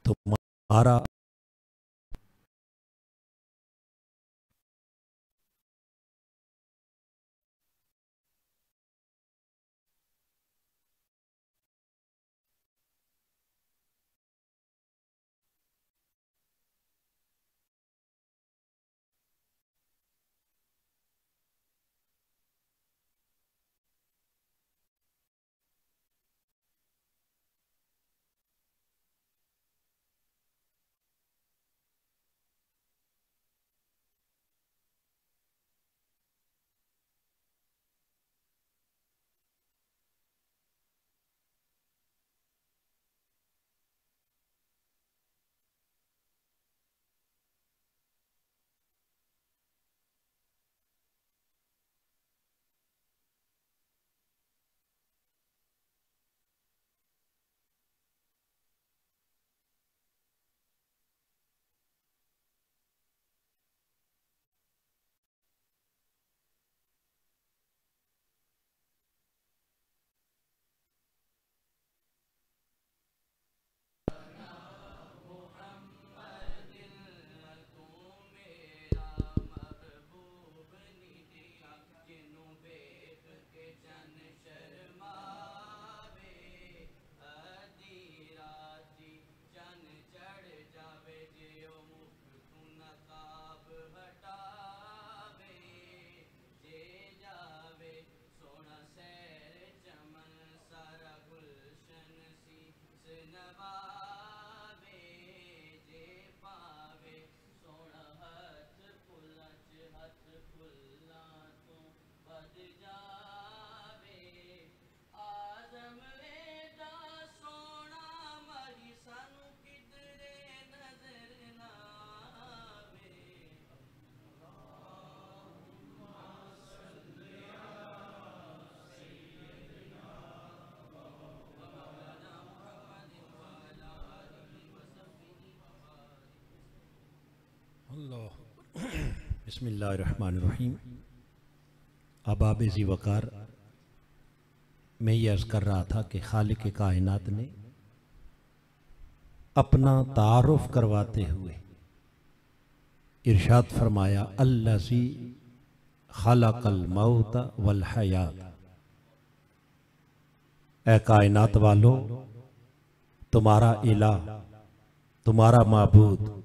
तुम्हारा बिस्मिल्लाहिर्रहमानिर्रहीम। अबाब ज़ी वक़ार, मैं ये अर्ज़ कर रहा था कि खालिक कायनात ने अपना तारुफ करवाते हुए इरशाद फरमाया, अल्लज़ी खलक़ल मौत वल हयात। ए कायनात वालों, तुम्हारा इलाह, तुम्हारा माबूद,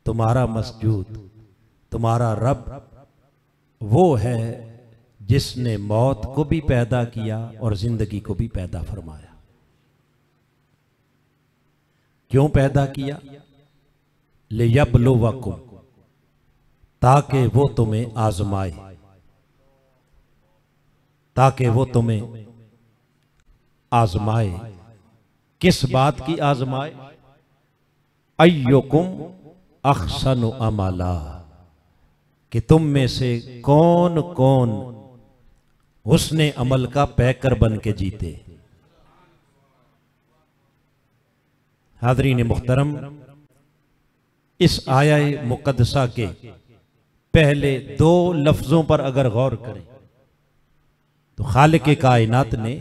तुम्हारा मस्जूद, तुम्हारा रब वो है जिसने मौत को भी पैदा किया और जिंदगी को भी पैदा फरमाया। क्यों पैदा किया? लियब्लुवकुम, ताकि वो तुम्हें आजमाए, ताकि वो तुम्हें आजमाए। किस बात की आजमाए? अय्युकुम अहसनु अमला, कि तुम में से कौन कौन हुस्ने अमल का पैकर बन के जीते। हाज़रीन मुहतरम, इस आया मुक़द्दसा के पहले दो लफ्जों पर अगर गौर करें तो खालिक कायनात ने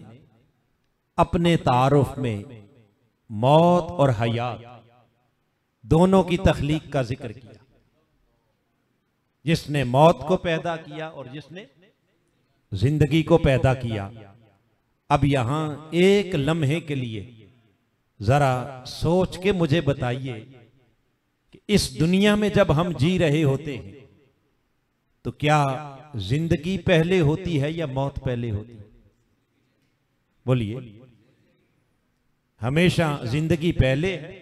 अपने तारुफ में मौत और हयात दोनों की तख्लीक का जिक्र किया। जिसने मौत को पैदा किया और जिसने जिंदगी को पैदा किया। अब यहां एक लम्हे के लिए जरा सोच के मुझे बताइए कि इस दुनिया में जब हम जी रहे होते हैं तो क्या जिंदगी पहले होती है या मौत पहले होती है? बोलिए। हमेशा जिंदगी पहले है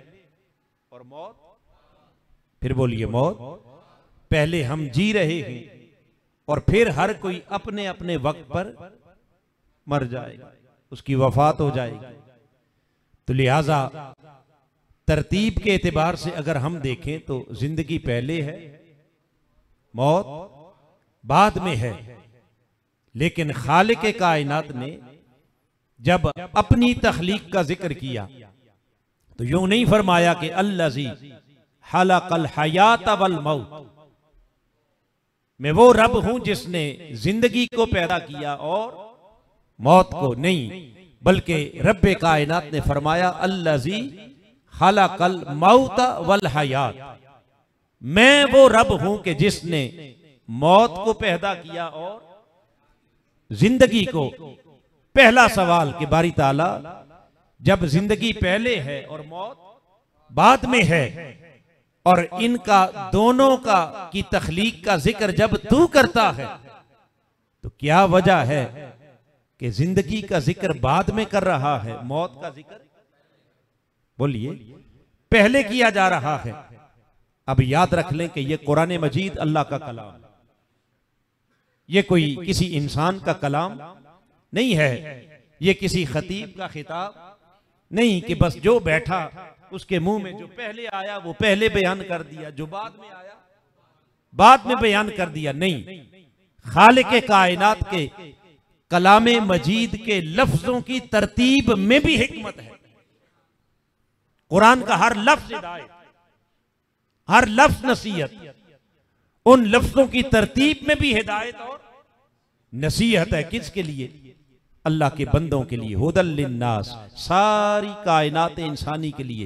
और मौत, फिर बोलिए मौत पहले। हम जी रहे हैं और फिर हर कोई अपने अपने वक्त पर मर जाएगा, उसकी वफात हो जाएगी। तो लिहाजा तरतीब के एतबार से अगर हम देखें तो जिंदगी पहले है, मौत बाद में है। लेकिन खालिक कायनात ने जब अपनी तख्लीक का जिक्र किया तो यूं नहीं फरमाया कि अल्लज़ी खलक़ल हयात वल मौत, मैं वो रब हूं जिसने जिंदगी को पैदा किया और मौत को नहीं, बल्कि रब्बे कायनात ने फरमाया अल्लज़ी खलक़ल मौत वल हयात, मैं वो रब हूं कि जिसने मौत को पैदा किया और जिंदगी को। पहला सवाल कि बारी ताला जब जिंदगी पहले है और मौत बाद में है और इनका दोनों का की तख्लीक का जिक्र जब तू करता है तो क्या वजह है कि जिंदगी का जिक्र बाद में कर रहा है, मौत का जिक्र बोलिए पहले किया जा रहा है। अब याद रख लें कि यह कुरान मजीद अल्लाह का कलाम, ये कोई किसी इंसान का कलाम नहीं है, ये किसी खतीब का खिताब नहीं कि बस जो बैठा उसके मुंह में जो पहले आया वो पहले बयान कर दिया, जो बाद में आया बाद में बयान कर दिया। नहीं, खालिक कायनात के कलामे मजीद के लफ्जों की तरतीब में भी हिकमत है। कुरान का हर लफ्ज हिदायत, हर लफ्ज नसीहत, उन लफ्जों की तरतीब में भी हिदायत और नसीहत है। किसके लिए? अल्लाह के बंदों के लिए। हुदल लिन्नास, सारी कायनात इंसानी के लिए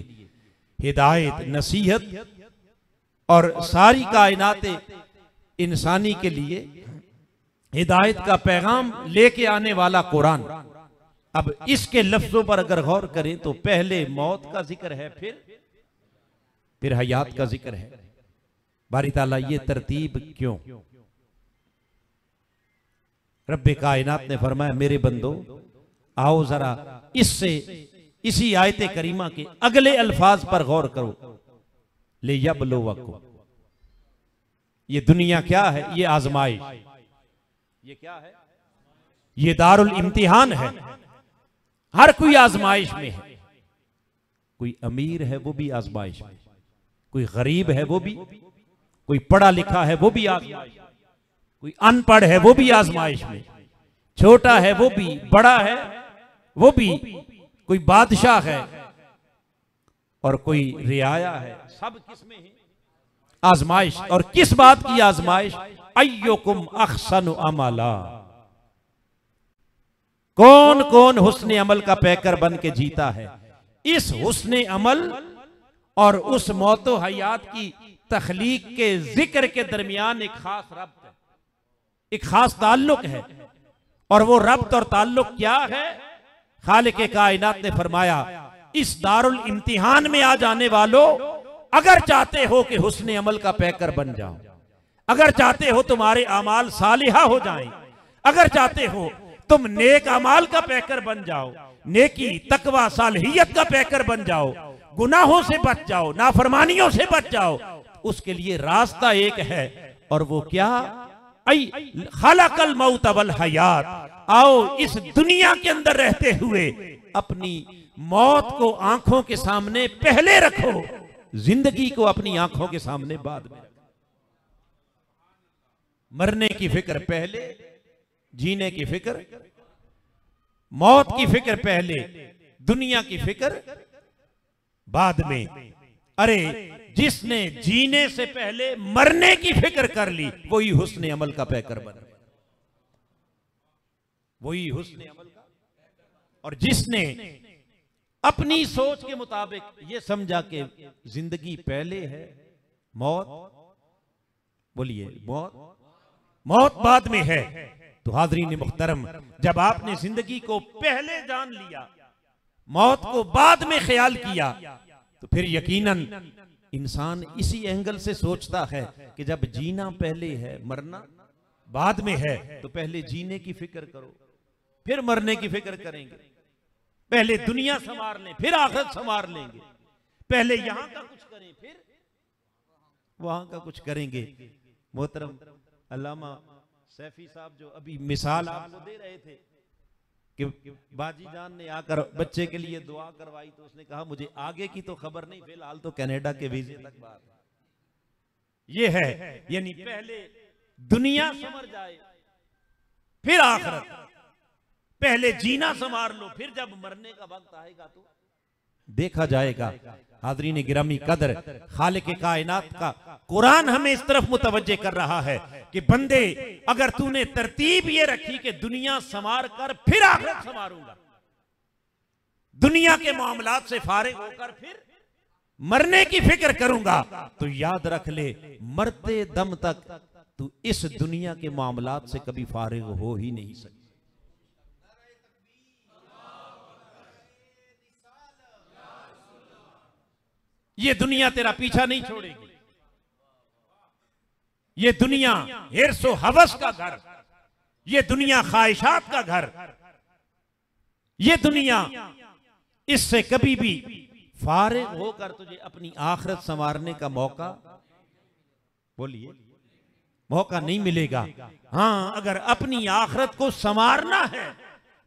हिदायत, नसीहत और सारी कायनात इंसानी के लिए हिदायत का पैगाम लेके आने वाला कुरान। अब इसके लफ्जों पर अगर गौर करें तो पहले मौत का जिक्र है, फिर हयात का जिक्र है। बारी ताला ये तरतीब क्यों? रब्बे कायनात ने फरमाया मेरे बंदो आओ जरा इससे इसी आयत करीमा के अगले अल्फाज पर गौर करो। ले यब्लुवकुम, ये दुनिया क्या है? ये आजमाइश। ये क्या है? ये दारुल इम्तिहान है। हर कोई आजमाइश में है। कोई अमीर है वो भी आजमाइश में, कोई गरीब है वो भी, कोई पढ़ा लिखा है वो भी आजमाइश, कोई अनपढ़ है वो भी आजमाइश में, छोटा है वो भी, बड़ा है वो भी, कोई बादशाह है और कोई रियाया है। सब किसमें है? आजमाइश। और किस बात की आजमाइश? अय्युकुम अहसनु अमला, कौन कौन हुस्ने अमल का पैकर बन के जीता है। इस हुस्ने अमल और उस मौतो हयात की तखलीक के जिक्र के दरमियान एक खास रब्त है, एक खास ताल्लुक है। और वो रब्त और ताल्लुक क्या है? खालिक कायनात ने फरमाया, इस दारुल इम्तिहान में आ जाने वालों, अगर चाहते हो कि हुस्ने अमल का पैकर बन जाओ, अगर चाहते हो तुम्हारे अमाल सालिहा हो जाएं, अगर चाहते हो तुम नेक अमाल का पैकर बन जाओ, नेकी तकवा सालहियत का पैकर बन जाओ, गुनाहों से बच जाओ, नाफरमानियों से बच जाओ, उसके लिए रास्ता एक है। और वो क्या? खलकल मौत वल हयात, आओ इस दुनिया के अंदर रहते हुए अपनी मौत को आंखों के सामने पहले रखो, जिंदगी को अपनी आंखों के सामने बाद में। मरने की फिक्र पहले, जीने की फिक्र, मौत की फिक्र पहले, दुनिया की फिक्र बाद में। अरे जिसने जीने से पहले मरने की फिक्र कर ली, वही हुस्ने अमल का पैकर बन गया, वही हुस्ने अमल का। और जिसने अपनी सोच के मुताबिक ये समझा कि जिंदगी पहले है, मौत, बोलिए मौत बाद में है, तो हाज़रीन मुहतरम, जब आपने जिंदगी को पहले जान लिया, मौत को बाद में ख्याल किया, तो फिर यकीनन इंसान इसी एंगल से सोचता है कि जब जीना पहले है, मरना बाद में है, तो पहले जीने की फिक्र करो, फिर मरने की फिक्र करेंगे। पहले दुनिया संवार लें, फिर आखिरत संवार लेंगे। पहले यहां का कुछ करें, फिर वहां का कुछ करेंगे। मोहतरम अल्लामा सैफी साहब जो अभी मिसाल आपको दे रहे थे कि बाजी जान ने आकर बच्चे के लिए दुआ करवाई, तो उसने कहा मुझे आगे की तो खबर नहीं, फिलहाल तो कनाडा के वीजे तक बात है। ये है, यानी पहले दुनिया संवर जाए, फिर आखिरत, पहले जीना संवार लो, फिर जब मरने का वक्त आएगा तो देखा जाएगा। हाज़रीन गिरामी कदर, खालिक कायनात का कुरान हमें इस तरफ मुतवज्जे कर रहा है कि बंदे, अगर तूने तरतीब ये रखी कि दुनिया संवार कर फिर आखिरत संवारूंगा, दुनिया के मामलात से फारिग होकर फिर मरने की फिक्र करूंगा, तो याद रख ले, मरते दम तक तू इस दुनिया के मामलात से कभी फारिग हो ही नहीं सकता। ये दुनिया तेरा पीछा नहीं छोड़ेगी। ये दुनिया हिर्सो हवस का घर, ये दुनिया ख्वाहिशात का घर, ये दुनिया इससे कभी भी फारिग होकर तुझे अपनी आखिरत संवारने का मौका, बोलिए, मौका नहीं मिलेगा। हां, अगर अपनी आखिरत को संवारना है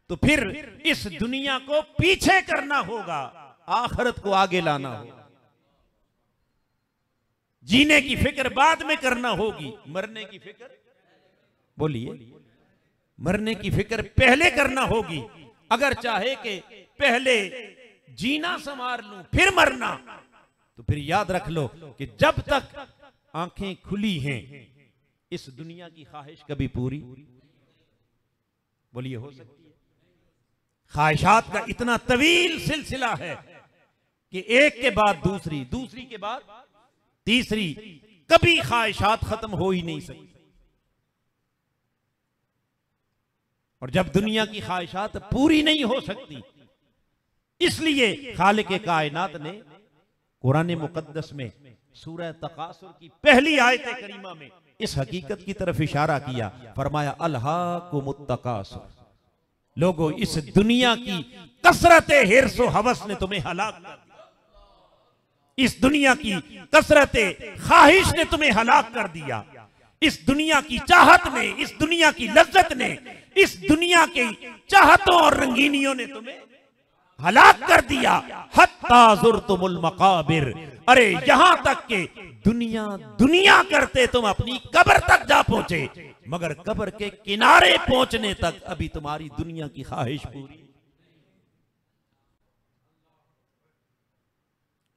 तो फिर इस दुनिया को पीछे करना होगा, आखिरत को आगे लाना होगा। जीने की फिक्र बाद में करना होगी, मरने की फिक्र, बोलिए, मरने की फिक्र पहले करना होगी। अगर चाहे कि पहले जीना संवार लूं फिर मरना, तो फिर याद रख लो कि जब तक आंखें खुली हैं, इस दुनिया की ख्वाहिश कभी पूरी, बोलिए, हो सकती है? ख्वाहिशात का इतना तवील सिलसिला है कि एक के बाद दूसरी, दूसरी के बाद तीसरी, कभी ख्वाहिशात खत्म हो ही नहीं सकती। और जब दुनिया की ख्वाहिशात पूरी नहीं हो सकती, इसलिए खालिक कायनात ने कुरान मुकद्दस में सूरह तकासुर की पहली आयत करीमा में इस हकीकत की तरफ इशारा किया, फरमाया अल्हाकुमुत तकासुर, लोगों इस दुनिया की कसरत हिर्स व हवस ने तुम्हें हलाक कर दिया, इस दुनिया की कसरत ख्वाहिश ने तुम्हें हलाक कर दिया, इस दुनिया की चाहत ने, इस दुनिया की लज्जत ने, इस दुनिया की चाहतों और रंगीनियों ने तुम्हें हलाक कर दिया। हत्ता ज़ुरतुमुल मकाबिर, अरे यहां तक के दुनिया दुनिया करते तुम अपनी कब्र तक जा पहुंचे, मगर कब्र के किनारे पहुंचने तक अभी तुम्हारी दुनिया की ख्वाहिश पूरी।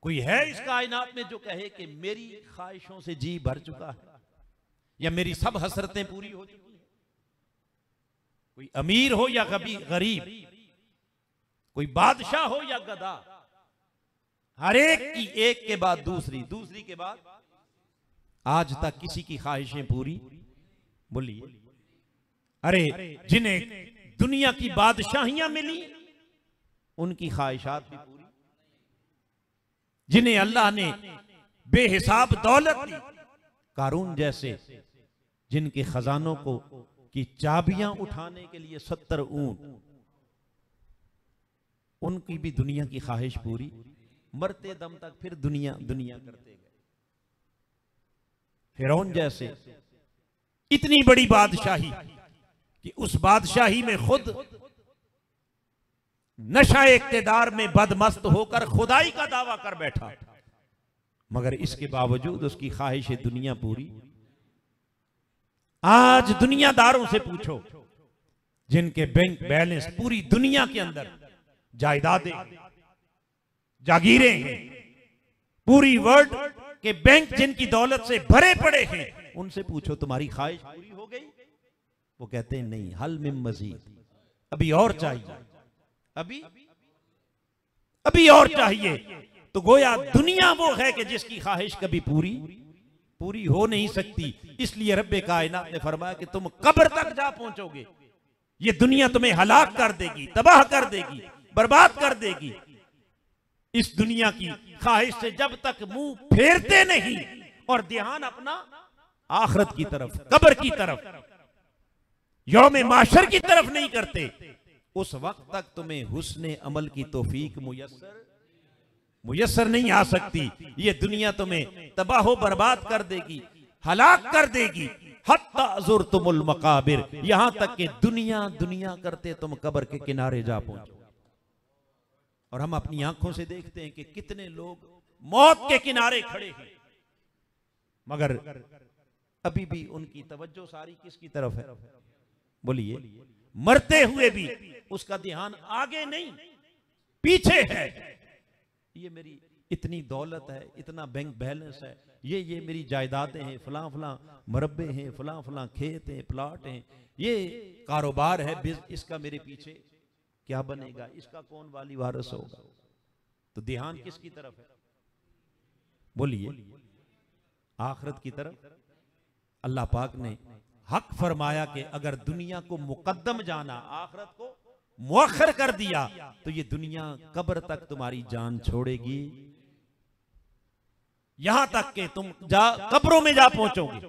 कोई है इस कायनात में जो कहे कि मेरी ख्वाहिशों से जी भर चुका है या मेरी सब हसरतें पूरी हो चुकी हैं? कोई अमीर हो या गरीब, कोई बादशाह हो या गधा, हर एक की एक के बाद दूसरी, दूसरी के बाद आज तक किसी की ख्वाहिशें पूरी? बोलिए। अरे जिन्हें दुनिया की बादशाहियां मिली उनकी ख्वाहिशात भी पूरी। जिन्हें अल्लाह ने बेहिसाब दौलत दी, कारून जैसे जिनके खजानों को की चाबियां उठाने के लिए 70 ऊंट, उनकी भी दुनिया की ख्वाहिश पूरी। मरते दम तक फिर दुनिया दुनिया करते गए। फिरौन जैसे इतनी बड़ी बादशाही कि उस बादशाही में खुद नशा इक्तिदार में बदमस्त होकर खुदाई का दावा कर बैठा, मगर इसके बावजूद उसकी ख्वाहिश दुनिया पूरी। आज दुनियादारों से पूछो जिनके बैंक बैलेंस पूरी दुनिया के अंदर जायदादें, जागीरें हैं, पूरी वर्ल्ड के बैंक जिनकी दौलत से भरे पड़े हैं, उनसे पूछो तुम्हारी ख्वाहिश पूरी हो गई? वो कहते हैं नहीं, हल में मजीद, अभी और चाहिए, अभी और चाहिए। तो गोया दुनिया वो है कि जिसकी ख्वाहिश कभी पूरी हो नहीं सकती। इसलिए रब्बे कायनात ने फरमाया कि तुम कब्र तक जा पहुंचोगे, ये दुनिया तुम्हें हलाक कर देगी, तबाह कर देगी, बर्बाद कर देगी। इस दुनिया की ख्वाहिश से जब तक मुंह फेरते नहीं और ध्यान अपना आखिरत की तरफ, कब्र की तरफ, यौम माशर की तरफ नहीं करते, उस वक्त तक तुम्हें हुस्ने अमल की तौफीक मुयस्सर नहीं आ सकती। ये दुनिया तुम्हें तबाह बर्बाद कर देगी, हलाक कर देगी। हत्ता ज़ुरतुमुल मकाबिर, यहां तक कि दुनिया दुनिया करते तुम कब्र के किनारे जा पहुंचो। और हम अपनी आंखों से देखते हैं कि कितने लोग मौत के किनारे खड़े हैं, मगर अभी भी उनकी तवज्जो सारी किसकी तरफ है? बोलिए। मरते हुए भी उसका ध्यान आगे नहीं, पीछे है। ये मेरी इतनी दौलत है, इतना बैंक बैलेंस है, ये मेरी जायदादें हैं, फलां फलां मरब्बे हैं, फलां फलां खेत हैं, प्लाट हैं, ये कारोबार है, इसका मेरे पीछे क्या बनेगा, इसका कौन वाली वारिस होगा? तो ध्यान किसकी तरफ है? बोलिए, आखिरत की तरफ। अल्लाह पाक ने हक फरमाया कि अगर दुनिया को मुकद्दम जाना, आखिरत को मुअख्खर कर दिया, तो ये दुनिया कब्र तक तुम्हारी जान छोड़ेगी, यहां तक कि तुम कब्रों में जा पहुंचोगे।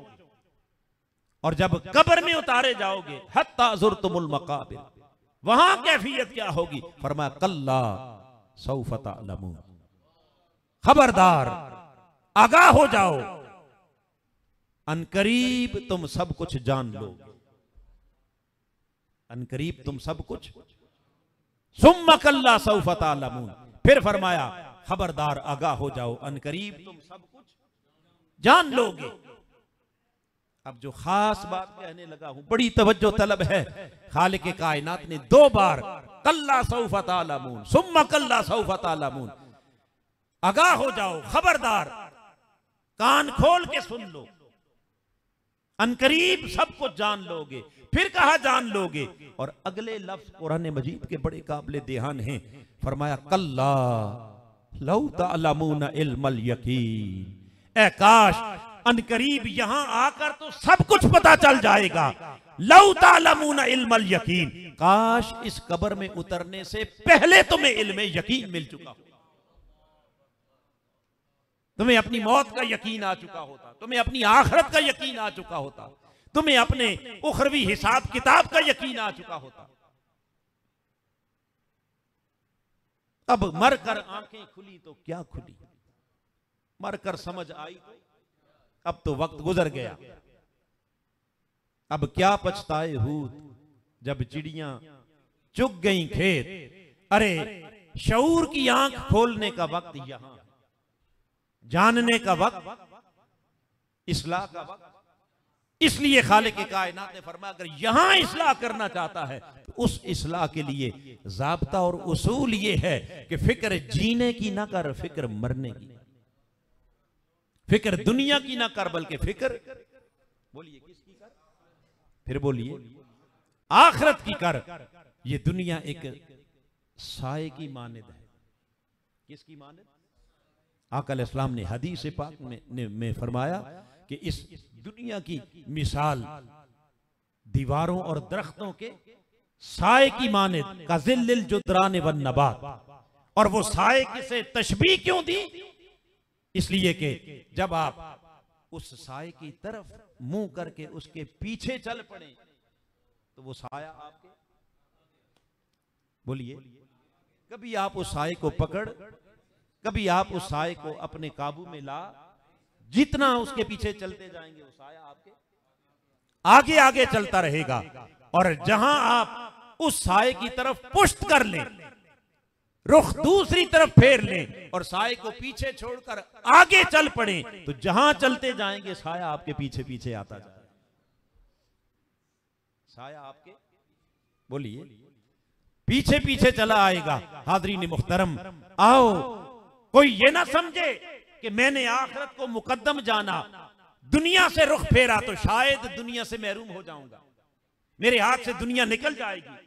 और जब कब्र में उतारे जाओगे, हत्ता ज़ुरतुमुल मकाबिर, वहां कैफियत क्या होगी? फरमाया कल्ला सौफ तअलमून, खबरदार आगाह हो जाओ, अनकरीब तुम सब कुछ जान लोगे, अनकरीब तुम सब कुछ। सुम्मा कल्ला सौफ तअलमून, फिर फरमाया खबरदार आगाह हो जाओ, अनकरीब तुम सब कुछ जान लोगे। अब जो खास बात कहने लगा हूं, बड़ी तवज्जो तलब है। खालिक कायनात ने 2 बार कल्ला सौफ तअलमून, सुम्मा कल्ला सौफ तअलमून, आगाह हो जाओ, खबरदार, कान खोल के सुन लो, अनकरीब सब कुछ जान लोगे। फिर कहा जान लोगे, और अगले लफ्ज कुरान मजीद के बड़े काबिल ध्यान हैं। फरमाया कल्ला लौ तअलमून इल्मल यकीन, ए काश अनकरीब यहां आकर तो सब कुछ पता चल जाएगा। लौ तअलमून इल्मल यकीन, काश इस कब्र में उतरने से पहले तुम्हें इल्म यकीन मिल चुका हो, तुम्हें अपनी मौत का यकीन आ चुका होता, तुम्हें अपनी आखिरत का यकीन आ चुका होता, तुम्हें अपने उखरवी हिसाब किताब का यकीन आ चुका होता। अब मरकर आंखें खुली तो क्या खुली, मरकर समझ आई तो अब तो वक्त गुजर गया। अब क्या पछताए हूत जब चिड़ियां चुग गई खेत। अरे शऊर की आंख खोलने का वक्त यहां, जानने का वक्त, इस्लाह का वक्त, इसलिए खालिक कायनात ने फरमाया अगर यहां इस्लाह करना चाहता है तो उस इस्लाह के लिए ज़ाब्ता और उसूल ये है कि फिक्र जीने की ना कर, फिक्र मरने की। फिक्र दुनिया की ना कर बल्कि फिक्र, बोलिए किसकी कर, फिर बोलिए आखिरत की कर। ये दुनिया एक साए की मानद है। किसकी मानद? आका अलैहिस्सलाम ने हदीस पाक में फरमाया कि इस दुनिया की मिसाल दीवारों और दरख्तों के साए की मानद का ज़िल्लिल जुदरान वन नबात। और वो साए किसे तशबीह क्यों दी? इसलिए कि जब आप उस साए की तरफ मुंह करके उसके पीछे चल पड़े तो वो साया आपके, बोलिए, कभी आप उस साए को पकड़, कभी आप उस साए को अपने काबू में ला, जितना उसके पीछे चलते जाएंगे वो साया आपके आगे आगे चलता रहेगा। और जहां आप उस साए की तरफ पुष्ट कर लें, रुख दूसरी तरफ फेर लें और साए को पीछे छोड़कर आगे चल पड़े तो जहां चलते जाएंगे साया आपके पीछे पीछे आता जाए। साया आपके, बोलिए, पीछे पीछे चला आएगा। हाज़रीन मुहतरम, आओ कोई ये ना समझे कि मैंने आखिरत को मुकद्दम जाना, दुनिया से रुख फेरा तो शायद दुनिया से महरूम हो जाऊंगा, मेरे हाथ से दुनिया निकल जाएगी,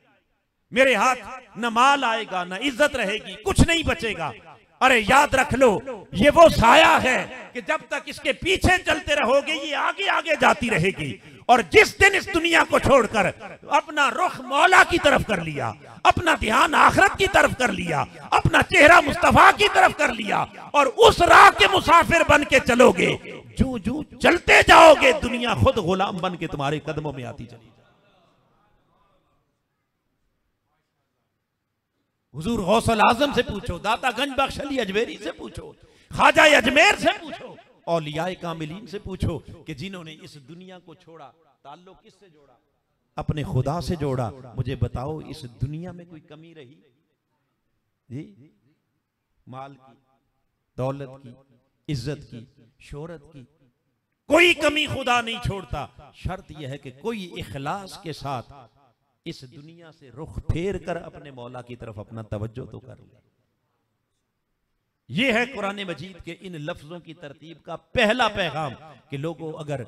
मेरे हाथ न माल आएगा न इज्जत रहेगी, कुछ नहीं बचेगा। अरे याद रख लो, ये वो साया है कि जब तक इसके पीछे चलते रहोगे ये आगे आगे जाती रहेगी। और जिस दिन इस दुनिया को छोड़कर अपना रुख मौला की तरफ कर लिया, अपना ध्यान आखिरत की तरफ कर लिया, अपना चेहरा मुस्तफा की तरफ कर लिया और उस राह के मुसाफिर बन के चलोगे, जो जो चलते जाओगे दुनिया खुद गुलाम बन के तुम्हारे कदमों में आती चली। हुजूर गौसल आजम से पूछो, दाता गंज बख्श अली अजमेरी से पूछो, ख्वाजा अजमेर से पूछो, औलियाए कामिलीन से पूछो कि जिन्होंने इस दुनिया को छोड़ा, ताल्लुक किससे जोड़ा? अपने खुदा से जोड़ा। मुझे बताओ इस दुनिया में कोई कमी रही जी? माल की, दौलत की, इज्जत की, शोहरत की, कोई कमी खुदा नहीं छोड़ता। शर्त यह है कि कोई इखलास के साथ इस दुनिया से रुख फेर कर अपने मौला की तरफ अपना तवज्जो तो कर ले। यह है कुरान मजीद के इन लफ्जों की तरतीब का पहला पैगाम कि लोगों अगर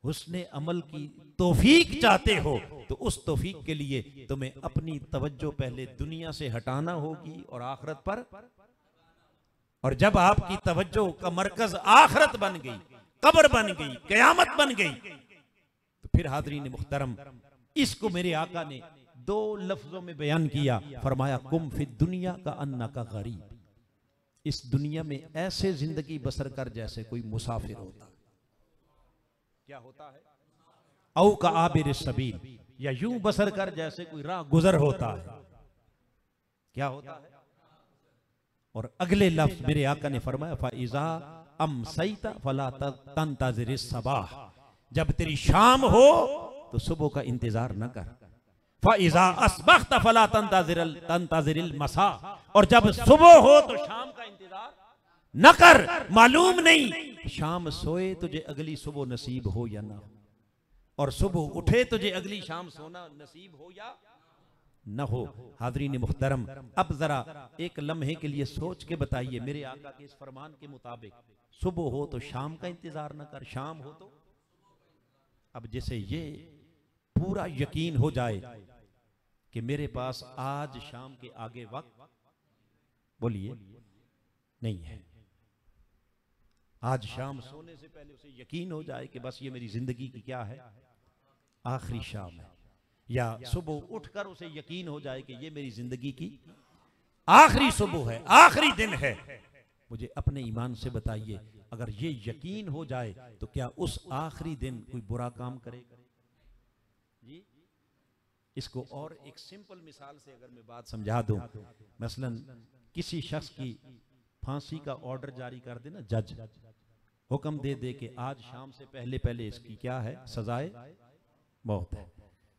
हुस्ने अमल की तौफीक चाहते हो तो उस तौफीक के लिए तुम्हें अपनी तवज्जो पहले दुनिया से हटाना होगी और आखिरत पर। और जब आपकी तवज्जो का मरकज आखिरत बन गई, कब्र बन गई, कयामत बन गई, तो फिर हाज़रीन मुहतरम इसको मेरे आका ने दो लफ्जों में बयान किया। फरमाया कुम फि दुनिया का अन्ना का गरीब, इस दुनिया में ऐसे जिंदगी बसर कर जैसे कोई मुसाफिर होता। क्या होता है? औ का आबिर सबील, या यूं बसर कर जैसे कोई राह गुजर होता है। क्या होता है? और अगले लफ्ज मेरे आका ने फरमाया फाइजा अमसैता फला तंतज़िर सबाह, जब तेरी शाम हो तो सुबह का इंतजार न कर। फाइजा अस्बख्त फला तंतज़िरिल मसा, और जब सुबह हो तो शाम का इंतजार न कर। मालूम नहीं शाम सोए तुझे अगली सुबह नसीब हो या ना हो, और सुबह उठे तुझे अगली शाम सोना नसीब हो या न हो। हाज़रीन मुहतरम, अब जरा एक लम्हे के लिए सोच के बताइए, मेरे आका के इस फरमान के मुताबिक सुबह हो तो शाम का इंतजार न कर, शाम हो तो। अब जैसे ये पूरा यकीन हो जाए कि मेरे पास आज शाम के आगे वक्त, बोलिए, नहीं है, आज शाम सोने से पहले उसे यकीन हो जाए कि बस ये मेरी जिंदगी की क्या है, आखिरी शाम है, या सुबह उठकर उसे यकीन हो जाए कि ये मेरी जिंदगी की आखिरी सुबह है, आखिरी दिन है। मुझे अपने ईमान से बताइए, अगर ये यकीन हो जाए तो क्या उस आखिरी दिन कोई बुरा काम करेगा जी? इसको और एक सिंपल मिसाल से अगर मैं बात समझा दूं, मसलन किसी शख्स की फांसी का ऑर्डर जारी कर दे ना, जज हुक्म दे दे कि आज शाम से पहले पहले इसकी क्या है, सजाए मौत है।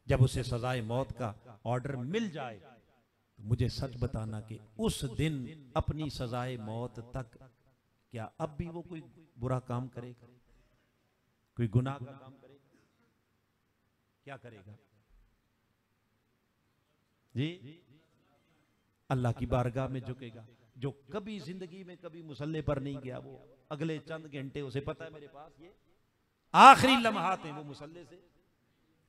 जब उसे सजाए मौत का ऑर्डर मिल जाए तो मुझे सच बताना कि उस दिन अपनी सजाए मौत तक क्या अब भी वो कोई बुरा काम करेगा, कोई गुनाह का काम करेगा? क्या करेगा जी? अल्लाह की बारगाह में झुकेगा। जो कभी जिंदगी में कभी मुसल्ले पर नहीं गया, वो अगले चंद घंटे उसे पता है मेरे पास ये आखिरी लम्हात हैं, वो मुसल्ले से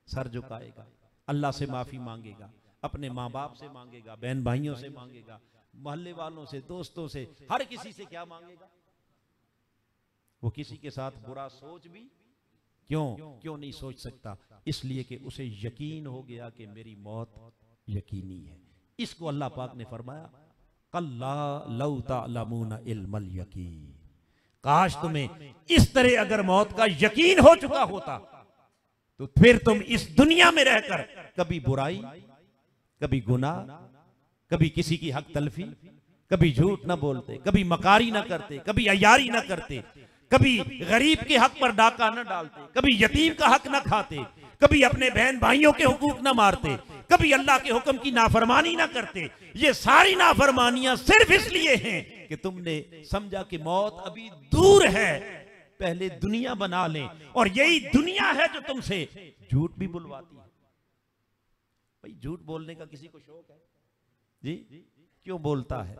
सर झुकाएगा, अल्लाह से माफी मांगेगा, अपने माँ बाप से मांगेगा, बहन भाइयों से मांगेगा, मोहल्ले वालों से, दोस्तों से, हर किसी से क्या मांगेगा? वो किसी के साथ बुरा सोच भी क्यों नहीं सोच सकता? इसलिए कि उसे यकीन हो गया कि मेरी मौत यकीनी है। इसको अल्लाह पाक ने फरमाया कल्ला लौ तालमूना इल्मल यकीन, काश तुम्हें इस तरह अगर मौत का यकीन हो चुका होता तो फिर तुम इस दुनिया में रहकर कभी बुराई, कभी गुनाह, कभी किसी की हक तलफी, कभी झूठ ना बोलते, कभी मकारी ना करते, कभी अयारी ना करते, कभी गरीब के हक पर डाका ना डालते, कभी यतीम का हक ना खाते, कभी अपने बहन भाइयों के हुकूक ना मारते, कभी अल्लाह के हुक्म की नाफरमानी ना करते। ये सारी नाफरमानियां सिर्फ इसलिए हैं कि तुमने समझा कि मौत अभी दूर है, पहले दुनिया बना लें। और यही दुनिया है जो तुमसे झूठ भी बुलवाती है। भाई झूठ बोलने का किसी को शौक है जी? क्यों बोलता है?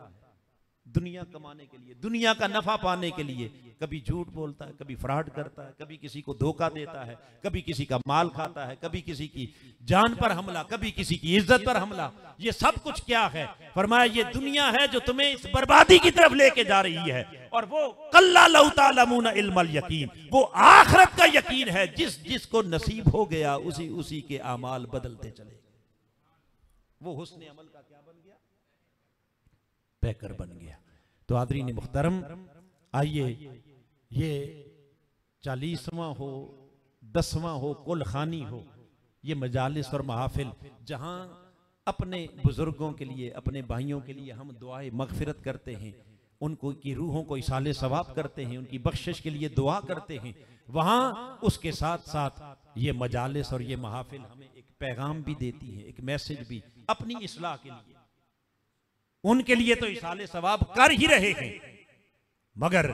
दुनिया कमाने के लिए, दुनिया का नफा पाने के लिए कभी झूठ बोलता है, कभी फ्रॉड करता है, कभी किसी को धोखा देता है, कभी किसी का माल खाता है, कभी किसी की जान पर हमला, कभी किसी की इज्जत पर हमला। ये सब कुछ क्या है? फरमाया ये दुनिया है जो तुम्हें इस बर्बादी की तरफ लेके जा रही है। और वो कल्ला लौ तालमूना इल्मल यकीन, वो आखिरत का यकीन है। जिसको नसीब हो गया उसी के आमाल बदलते चले। वो हुस्न अमल का क्या बन गया? पैकर बन गया। तो आदरीन मुहतरम, आइए ये 40वां हो, 10वां हो, कुल खानी हो, ये मजालिस और महफिल जहां अपने बुजुर्गों के लिए, अपने भाइयों के लिए हम दुआए मगफिरत करते हैं, उनको की रूहों को इसाले सवाब करते हैं, उनकी बख्शिश के लिए दुआ करते हैं, वहां उसके साथ साथ ये मजालिस और ये महफिल हमें एक पैगाम भी देती है, एक मैसेज भी अपनी इस्लाह के लिए। उनके लिए तो इसाले सवाब कर ही रहे हैं, मगर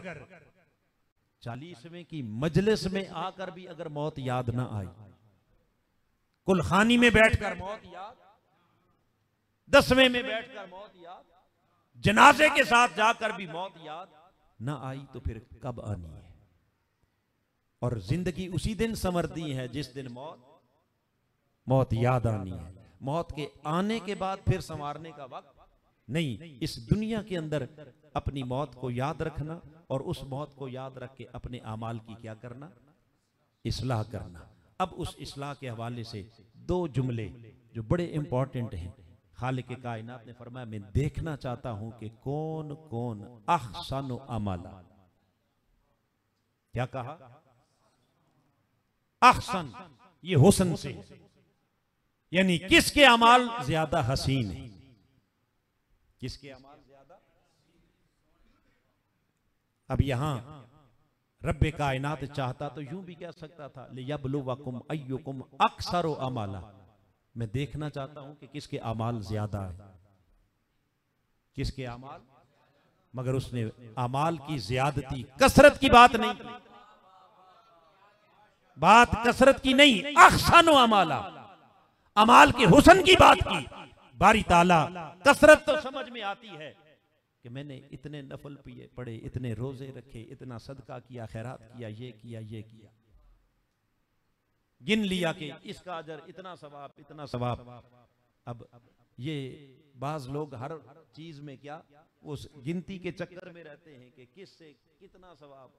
40वें की मजलिस में आकर भी अगर मौत याद ना आई, कुल खानी में बैठकर मौत याद, 10वें में बैठकर मौत याद, जनाजे के साथ जाकर भी मौत याद ना आई, तो फिर कब आनी है? और जिंदगी उसी दिन संवरती है जिस दिन मौत याद आनी है। मौत के आने के बाद फिर संवारने का वक्त नहीं। इस दुनिया के अंदर अपनी मौत को याद रखना और उस मौत को याद रख के अपने आमाल की क्या करना? इस्लाह करना। अब उस इस्लाह के हवाले से 2 जुमले जो बड़े इंपॉर्टेंट हैं। खालिक कायनात ने फरमाया मैं देखना चाहता हूं कि कौन कौन अहसन अमला। क्या कहा? अहसन, ये हुस्न से, यानी किसके अमाल ज्यादा हसीन है, किसके अमाल ज्यादा। अब यहां रब्बे कायनात चाहता तो यूं भी कह सकता था लियब्लुवकुम अय्युकुम अक्सरु अमाला, मैं देखना चाहता हूं कि किसके अमाल ज्यादा है, किसके अमाल। मगर उसने अमाल की ज्यादती, कसरत की बात नहीं की, बात कसरत की नहीं, अहसनु अमाला, अमाल के हुस्न की बात की। बारी ताला, कसरत तो समझ में आती है कि मैंने इतने नफल पढ़े, इतने रोजे रखे, इतना सदका किया, खैरात किया, ये किया, ये किया, गिन लिया कि इसका अजर इतना सवाब, इतना सवाब। अब ये बाज लोग हर चीज में क्या उस गिनती के चक्कर में रहते हैं कि किससे कितना सवाब,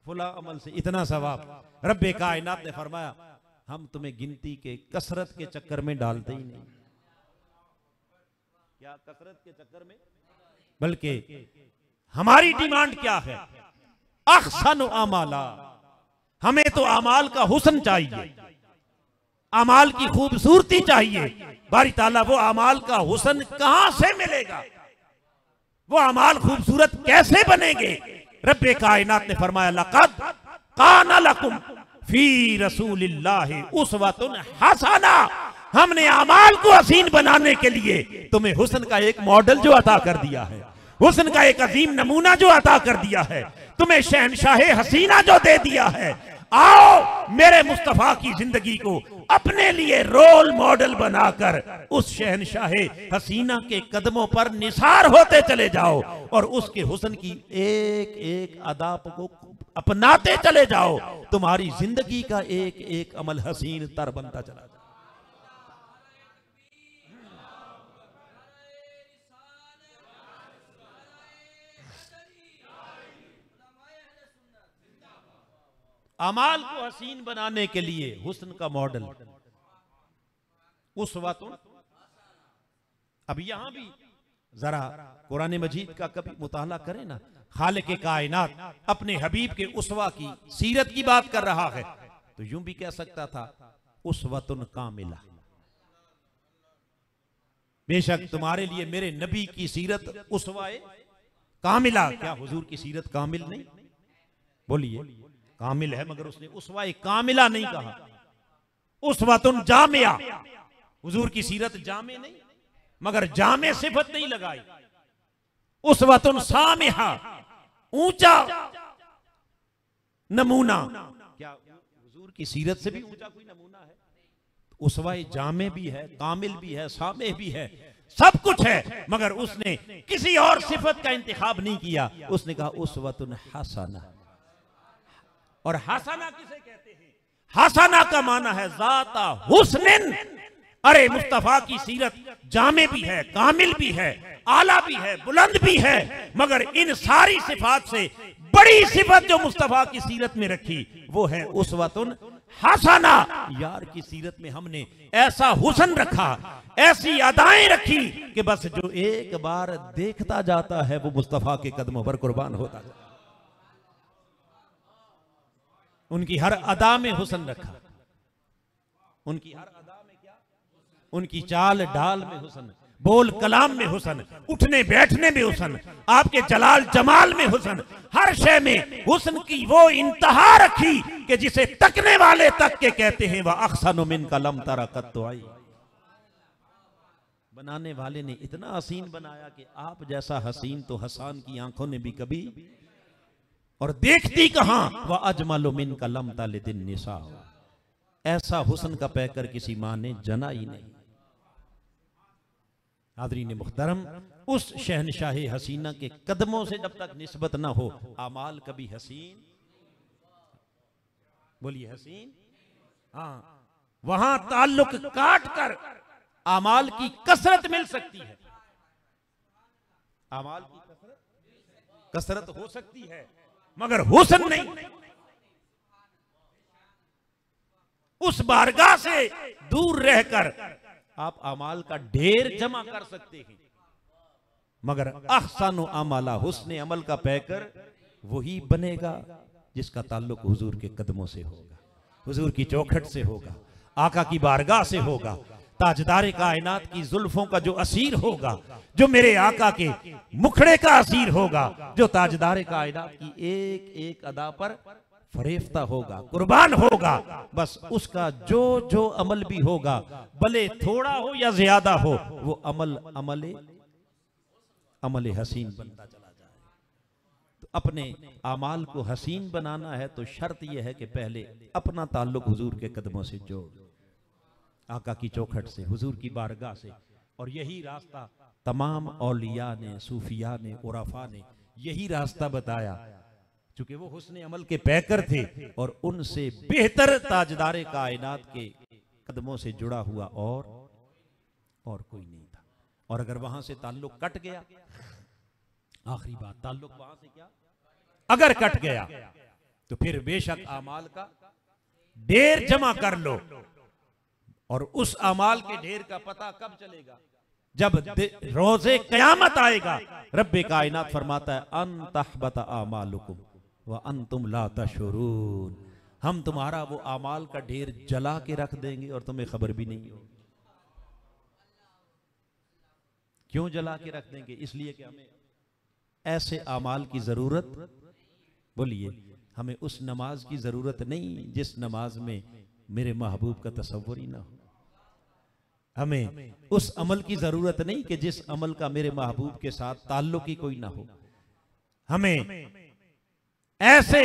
फुला अमल से इतना सवाब। रब्बे कायनात ने फरमाया हम तुम्हें गिनती के, कसरत के चक्कर में डालते ही नहीं। क्या कसरत के चक्कर में? बल्कि हमारी डिमांड क्या है? अहसन अमाला, हमें तो अमाल का हुस्न चाहिए, अमाल की खूबसूरती चाहिए। बारी ताला वो अमाल का हुस्न कहां से मिलेगा? वो अमाल खूबसूरत कैसे बनेंगे? रब्बे कायनात ने फरमाया लक़द काना लकुम फी रसूलिल्लाहि उस्वतुन हसना, हमने अमाल को हसीन बनाने के लिए तुम्हें हुस्न का एक मॉडल जो अता कर दिया है, हुस्न का एक अजीम नमूना जो अता कर दिया है, तुम्हें शहनशाहे हसीना जो दे दिया है। आओ मेरे मुस्तफा की जिंदगी को अपने लिए रोल मॉडल बनाकर उस शहनशाह हसीना के कदमों पर निसार होते चले जाओ और उसके हुस्न की एक एक अदा को अपनाते चले जाओ। तुम्हारी जिंदगी का एक एक अमल हसीन तर बनता चला जाए। अमाल को हसीन बनाने के लिए हुस्न का मॉडल उस वक्त। अब यहां भी जरा कुरान मजीद का कभी मुताला करें ना, खालिक कायनात अपने हबीब के उसवा की सीरत की बात कर रहा है तो यूं भी कह सकता था उसवतुन कामिला। बेशक तुम्हारे लिए मेरे नबी की सीरत उसवाए कामिला। क्या हुजूर की सीरत कामिल नहीं? बोलिए कामिल है, मगर उसने उसवाए कामिला नहीं कहा। उसवतुन जामिया, हुजूर की सीरत जामे नहीं मगर जामे सिफत नहीं लगाई। उसवतुन सामिहा, ऊंचा नमूना। क्या हुजूर की सीरत से भी ऊंचा कोई नमूना है? उसवाए जामे भी है, कामिल भी है, सामे भी है, सब कुछ है, मगर उसने किसी और सिफत का इंतखाब नहीं किया। उसने कहा उसवतुन हसना। और हसना किसे कहते हैं? हसना का माना है जाता हुस्निन। अरे मुस्तफा की सीरत जामे भी है, कामिल भी है, आला भी है, बुलंद भी है, मगर इन सारी सिफात से बड़ी सिफत जो मुस्तफा की सीरत में रखी वो है उसवतुन हसना। यार की सीरत में हमने ऐसा हुस्न रखा, ऐसी अदाएं रखी कि बस जो एक बार देखता जाता है वो मुस्तफा के कदमों पर कुर्बान होता जाता। उनकी हर अदा में हुस्न रखा, उनकी हर अदा में क्या, उनकी चाल डाल में हुस्न, बोल कलाम में हुस्न, उठने बैठने में हुस्न, आपके जलाल जमाल में हुस्न, हर शय में हुस्न की वो इंतहा रखी कि जिसे तकने वाले तक के कहते हैं वह अहसनु मिन कलम तरा कत्तु आई। बनाने वाले ने इतना हसीन बनाया कि आप जैसा हसीन तो हसान की आंखों ने भी कभी, और देखती कहां वह अजमल मिन कलम तालिदिन निसा। ऐसा हुस्न का पैकर किसी मां ने जना ही नहीं। हाज़रीन मुहतरम, उस शहनशाह हसीना के कदमों से जब तक निस्बत ना हो आमाल कभी हसीन, बोलिए हसीन, हाँ, वहां ताल्लुक काट कर आमाल की कसरत मिल सकती है। आमाल की कसरत हो सकती है मगर हुस्न नहीं। उस बारगाह से दूर रहकर आप अमाल का ढेर जमा कर सकते हैं मगर अहसानु अमाला, हुस्न अमल का पैकर वही बनेगा जिसका ताल्लुक हुजूर के कदमों से होगा, हुजूर की चौखट से होगा, आका की बारगाह से होगा, ताजदारे कायनात की जुल्फों का जो असीर होगा, जो मेरे आका के मुखड़े का असीर होगा, जो ताजदारे कायनात की एक एक अदा पर फरेफ्ता होगा, कुर्बान होगा, बस उसका जो जो अमल भी होगा, भले थोड़ा हो या ज्यादा हो, वो अमल अमल हसीन बनता चला जाए। तो अपने अमाल को हसीन बनाना है तो शर्त यह है कि पहले अपना ताल्लुक हुजूर के कदमों से जोड़, आका की चौखट से, हुजूर की बारगाह से। और यही रास्ता तमाम औलिया ने, सूफिया ने, उरफा ने यही रास्ता बताया, चूंकि वो हुस्न अमल के पैकर थे और उनसे बेहतर ताजदारे कायनात के कदमों से जुड़ा हुआ और कोई नहीं था। और अगर वहां से ताल्लुक कट गया, आखिरी बात, ताल्लुक वहां से क्या अगर कट गया तो फिर बेशक अमाल का ढेर जमा कर लो। और उस अमाल के ढेर का पता कब चलेगा? जब रोजे कयामत आएगा। रब्बे कायनात फरमाता है अन आमालुकुम व अंतुम ला तशुरून, हम तुम्हारा वो अमाल का ढेर जला के रख देंगे और तुम्हें खबर भी नहीं होगी। क्यों जला के रख देंगे? इसलिए कि हमें ऐसे अमाल की जरूरत, बोलिए, हमें उस नमाज की जरूरत नहीं जिस नमाज में मेरे महबूब का तसव्वुर ही ना हो। हमें उस अमल की जरूरत नहीं कि जिस अमल का मेरे महबूब के साथ ताल्लुक ही कोई ना हो। हमें ऐसे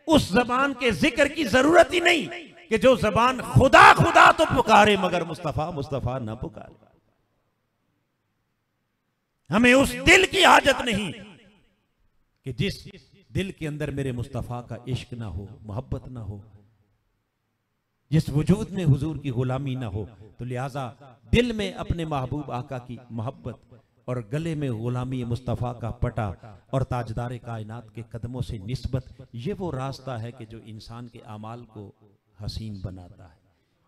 उस ज़बान के जिक्र की जरूरत ही नहीं कि जो जबान खुदा खुदा तो पुकारे मगर मुस्तफा मुस्तफा ना पुकारे। हमें उस दिल की हाजत नहीं कि जिस दिल के अंदर मेरे मुस्तफा का इश्क ना हो, मोहब्बत ना हो, जिस वजूद में हुजूर की गुलामी ना हो। तो लिहाजा दिल में अपने महबूब आका की मोहब्बत और गले में गुलामी मुस्तफ़ा का पटा और ताजदार कायनात के कदमों से निस्बत, ये वो रास्ता है कि जो इंसान के अमाल को हसीन बनाता है।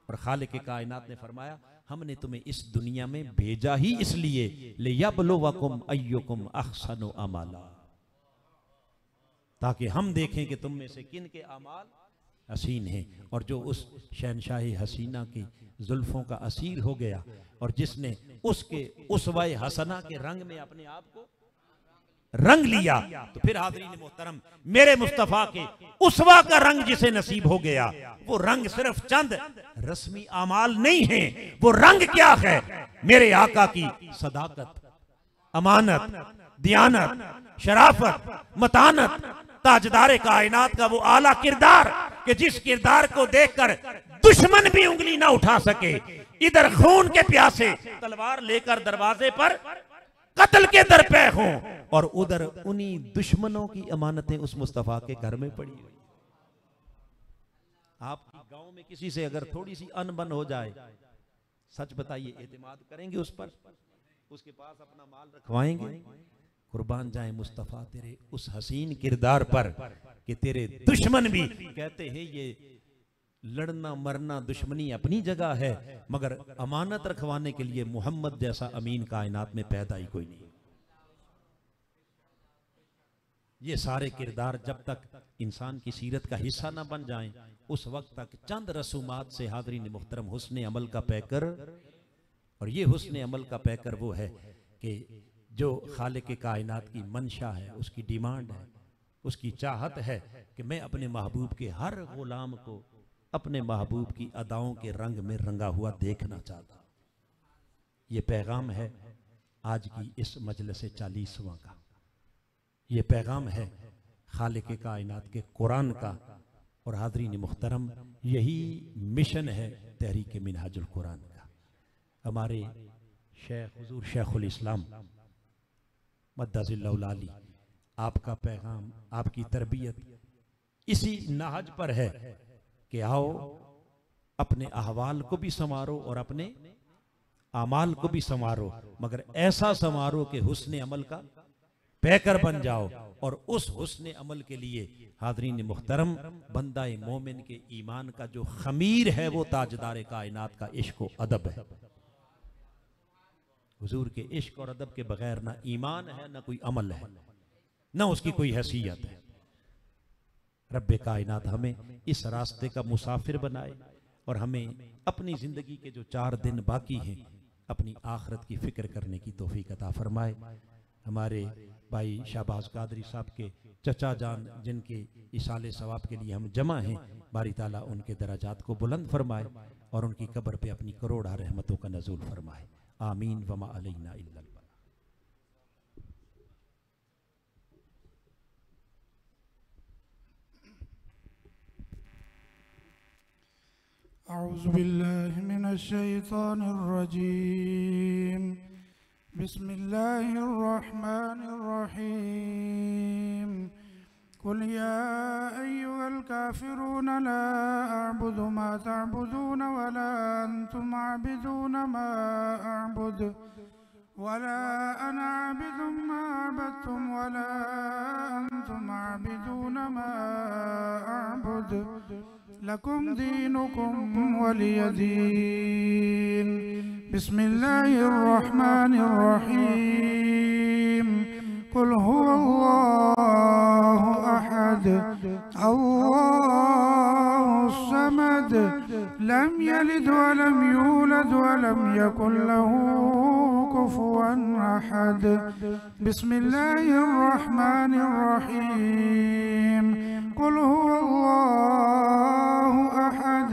और खालिक कायनात ने फरमाया हमने तुम्हें इस दुनिया में भेजा ही इसलिए लियब्लुवकुम अय्युकुम अहसनु अमला, ताकि हम देखें कि तुम में से किन के अमाल हसीन हैं। और जो उस शहनशाही हसीना की जुल्फों का असीर हो गया और जिसने उसके उसवाए हसना के रंग में अपने आप को रंग लिया, तो फिर हाज़रीन मोहतरम मेरे मुस्तफ़ा के उसवा का रंग जिसे नसीब हो गया, वो रंग सिर्फ चंद रस्मी अमाल नहीं है। वो रंग क्या है? मेरे आका की सदाकत, अमानत, दियानत, शराफत, मतानत, ताजदार कायनात का वो आला किरदार कि जिस किरदार को देखकर दुश्मन भी उंगली ना उठा सके। इधर खून के प्यासे तलवार लेकर दरवाजे पर कत्ल के दर पे हों और उधर उन्हीं दुश्मनों की अमानतें उस मुस्तफा के घर में पड़ी हुई। आपकी गांव में किसी से अगर थोड़ी सी अनबन हो जाए, सच बताइए एतमाद करेंगे उस पर? उसके पास अपना माल रखवाएंगे? कुर्बान जाए मुस्तफ़ा तेरे उस हसीन किरदार पर कि तेरे दुश्मन भी कहते हैं ये लड़ना मरना दुश्मनी अपनी जगह है, मगर अमानत रखवाने के लिए मोहम्मद जैसा अमीन कायनात में पैदा ही कोई नहीं। ये सारे किरदार जब तक इंसान की सीरत का हिस्सा ना बन जाएं, उस वक्त तक चंद रसूमात से हाज़रीन मुहतरम हुस्न अमल का पैकर। और ये हुस्न अमल का पैकर वो है कि जो खालिक कायनात की मंशा है, उसकी डिमांड है, उसकी चाहत है कि मैं अपने महबूब के हर गुलाम को अपने महबूब की अदाओं के रंग में रंगा हुआ देखना चाहता। ये पैगाम है आज की इस मजलिस 40वां का। ये पैगाम है खालिक कायनात के कुरान का। और हाज़रीन मुहतरम यही मिशन है तहरीक मिनहाजुल कुरान का। हमारे शेख हुजूर शेखुल इस्लाम मद्दज़िल्लहुल आली, आपका पैगाम, आपकी तरबियत इसी नहज पर है कि आओ अपने अहवाल को भी संवारो और अपने आमाल को भी संवारो, मगर ऐसा संवारो कि हुस्न अमल का पैकर बन जाओ। और उस हुस्न अमल के लिए हाज़रीन मुहतरम बंदा मोमिन के ईमान का जो खमीर है वो ताजदार कायनात का इश्क व अदब है। हुजूर के इश्क और अदब के बगैर ना ईमान है, ना कोई अमल है, ना उसकी कोई हैसियत है। रब्बे कायनात हमें इस रास्ते का मुसाफिर बनाए और हमें अपनी जिंदगी के जो 4 दिन बाकी हैं अपनी आखिरत की फिक्र करने की तौफीक अता फरमाए। हमारे भाई शाहबाज कादरी साहब के चचा जान जिनके इसाले सवाब के लिए हम जमा हैं, बारी ताला उनके दराजात को बुलंद फरमाए और उनकी कब्र पे अपनी करोड़ा रहमतों का नज़ूल फरमाए। आमीन वमा अलैना इल्लल बलाग। अऊज़ु बिल्लाहि मिनश शैतानिर रजीम। बिस्मिल्लाहिर रहमानिर रहीम। कुल या अय्युहल काफिरून ला अअबुदु मा तअबुदून वला अंतुम आबिदून मा अअबुदु वला अना आबिदुम मा अबदतुम वला अंतुम आबिदून मा अअबुदु लकुम दीनुकुम वलिय दीन। बिस्मिल्लाहिर रहमानिर रहीम। कुल हुवल्लाहु अहद अल्लाहुस समद लम यलिद वलम यूलद वलम यकुल लहू कुफुवन अहद। बिस्मिल्लाहिर रहमानिर रहीम। कुल हुवल्लाहु अहद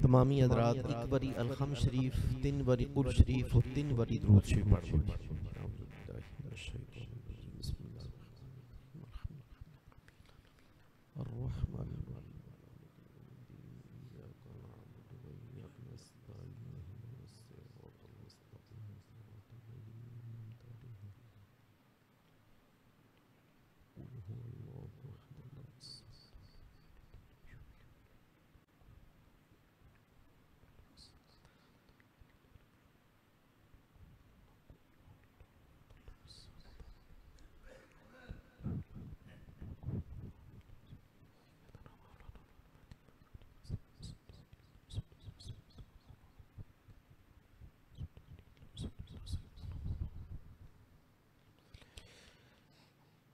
तमामी हज़रात एक बारी अलहम शरीफ, 3 बारी कुल शरीफ और 3 बारी दुरूद शरीफ पढ़ लो।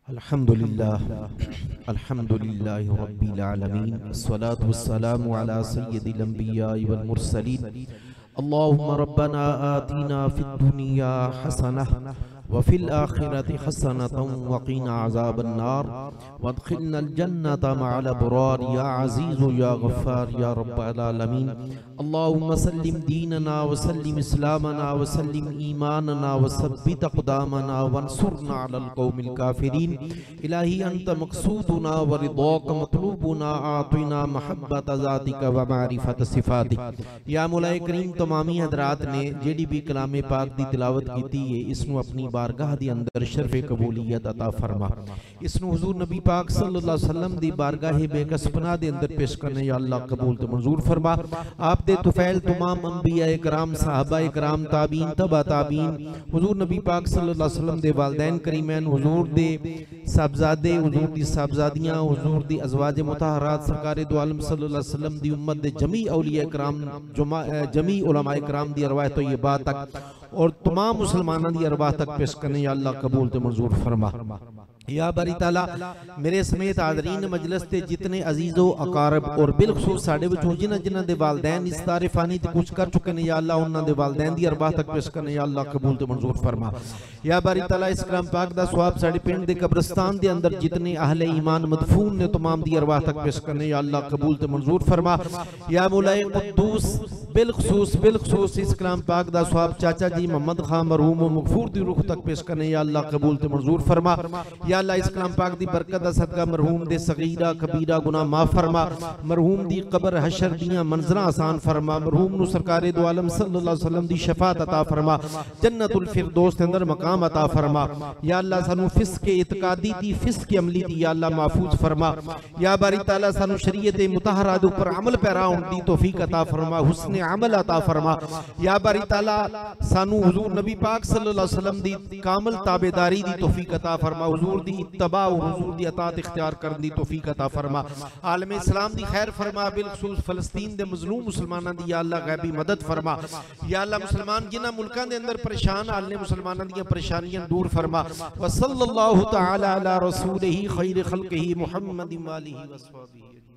अल्हम्दुलिल्लाह रब्बिल आलमीन अस्सलातु वस्सलामु अला सय्यिदिल अंबिया वल मुरसलीन अल्लाहुम्मा रब्बना आतिना फिद दुनिया हसनह व फिल आखिरति हसनतन व क़िना अज़ाबन नार वदखिलनल जन्नता मअल अबरार या अज़ीज़ु या गफ़्फ़ार या रब्बल आलमीन अल्लाहुम्मा सल्लिम दीनना व सल्लिम इस्लामना व सल्लिम ईमानना व सब्बित अक़दामना वंसुरना अलल क़ौमिल काफ़िरीन इलाही अंत मक़सूदुना व रिदाक मतलूबुना आतिना महब्बत ज़ातिका व मारिफत सिफ़ातिक। या मौलाए करीम तमामी हज़रात ने जेडी भी कलामे पाक दी तिलावत कीती है इसनु अपनी बारगाह दी अंदर शर्फ़े कबूलियत अता फरमा। इसनु हुजूर नबी पाक सल्लल्लाहु अलैहि वसल्लम दी बारगाह बेकसपना दे अंदर पेश करने या अल्लाह कबूल ते मंजूर फरमा। आप दे तुफैल तमाम अंबिया इकराम सहाबा इकराम ताबीन तबा ताबीन हुजूर नबी पाक सल्लल्लाहु अलैहि वसल्लम दे वालिदैन करीमैन हुजूर दे साहबजादे हुजूर दी साहबजादियां हुजूर दी अज़वाज मुतहरात सरकार दो आलम सल्लल्लाहु अलैहि वसल्लम दी उम्मत दे जमी औलिया इकराम जमी उलमा इकराम दी अरवाह तय्यबा तक और तमाम मुसलमानों की अरवाह तक पेश करने या अल्लाह कबूल ते मंजूर फरमा। या बारी ताला मेरे समेत हाज़रीन मजलिस ते जितने अजीज़ो अकारब और बिलखसूस साडे विचों जिन्हां जिन्हां दे वालिदैन इस तारे फानी ते कुछ कर चुके ने या अल्लाह उन्हां दे वालिदैन दी अरवाह तक पेश करने या अल्लाह कबूल ते मंजूर फरमा। या बारी ताला इस कलाम पाक दा सवाब साडे पिंड दे कब्रिस्तान दे अंदर जितने अहले ईमान मदफून ने तमाम दी अरवाह तक पेश करने या अल्लाह कबूल ते मंजूर फरमा। या मौलाए कुद्दूस बिलखसूस इस कलाम पाक दा सवाब चाचा जी मोहम्मद खान मरहूम व मगफूर दी रूह तक पेश करने या अल्लाह कबूल ते मंजूर फरमा। या अल्लाह इस कलाम पाक दी बरकत दा सदका मरहूम दे सगीरा कबीरा गुनाह माफ फरमा। मरहूम दी कब्र हशर दियां मंजरा आसान फरमा। मरहूम नु सरकारे दो आलम सल्लल्लाहु अलैहि वसल्लम दी शफाअत अता फरमा। जन्नतुल फिरदौस दे अंदर मकाम अता फरमा। या अल्लाह सानू फिस्क इत्कादी दी फिस्क अमली दी या अल्लाह महफूज फरमा। या बारी ताला सानू शरीयत मुतहरा दे ऊपर अमल पैरा होने दी तौफीक अता फरमा। हुस्न अमल अता फरमा। या बारी ताला सानू हुजूर नबी पाक सल्लल्लाहु अलैहि वसल्लम दी कामिल ताबेदारी दी तौफीक अता फरमा। हुजूर दी इत्तबा और हुजूर दी अतात इख्तियार करने दी तौफीक अता फरमा। आलम इस्लाम दी खैर फरमा। बिलखसूस फ़लस्तीन दे मज़लूम मुसलमानां दी या अल्लाह गैबी मदद फरमा। या अल्लाह मुसलमान जिन्हां मुल्कां दे अंदर परेशान हाल ने मुसलमानां दी परेशानियां दूर फरमा। व सल्लल्लाहु तआला अला रसूलिही खैर खल्क़िही मुहम्मदिन व आलिही व अस्हाबिही।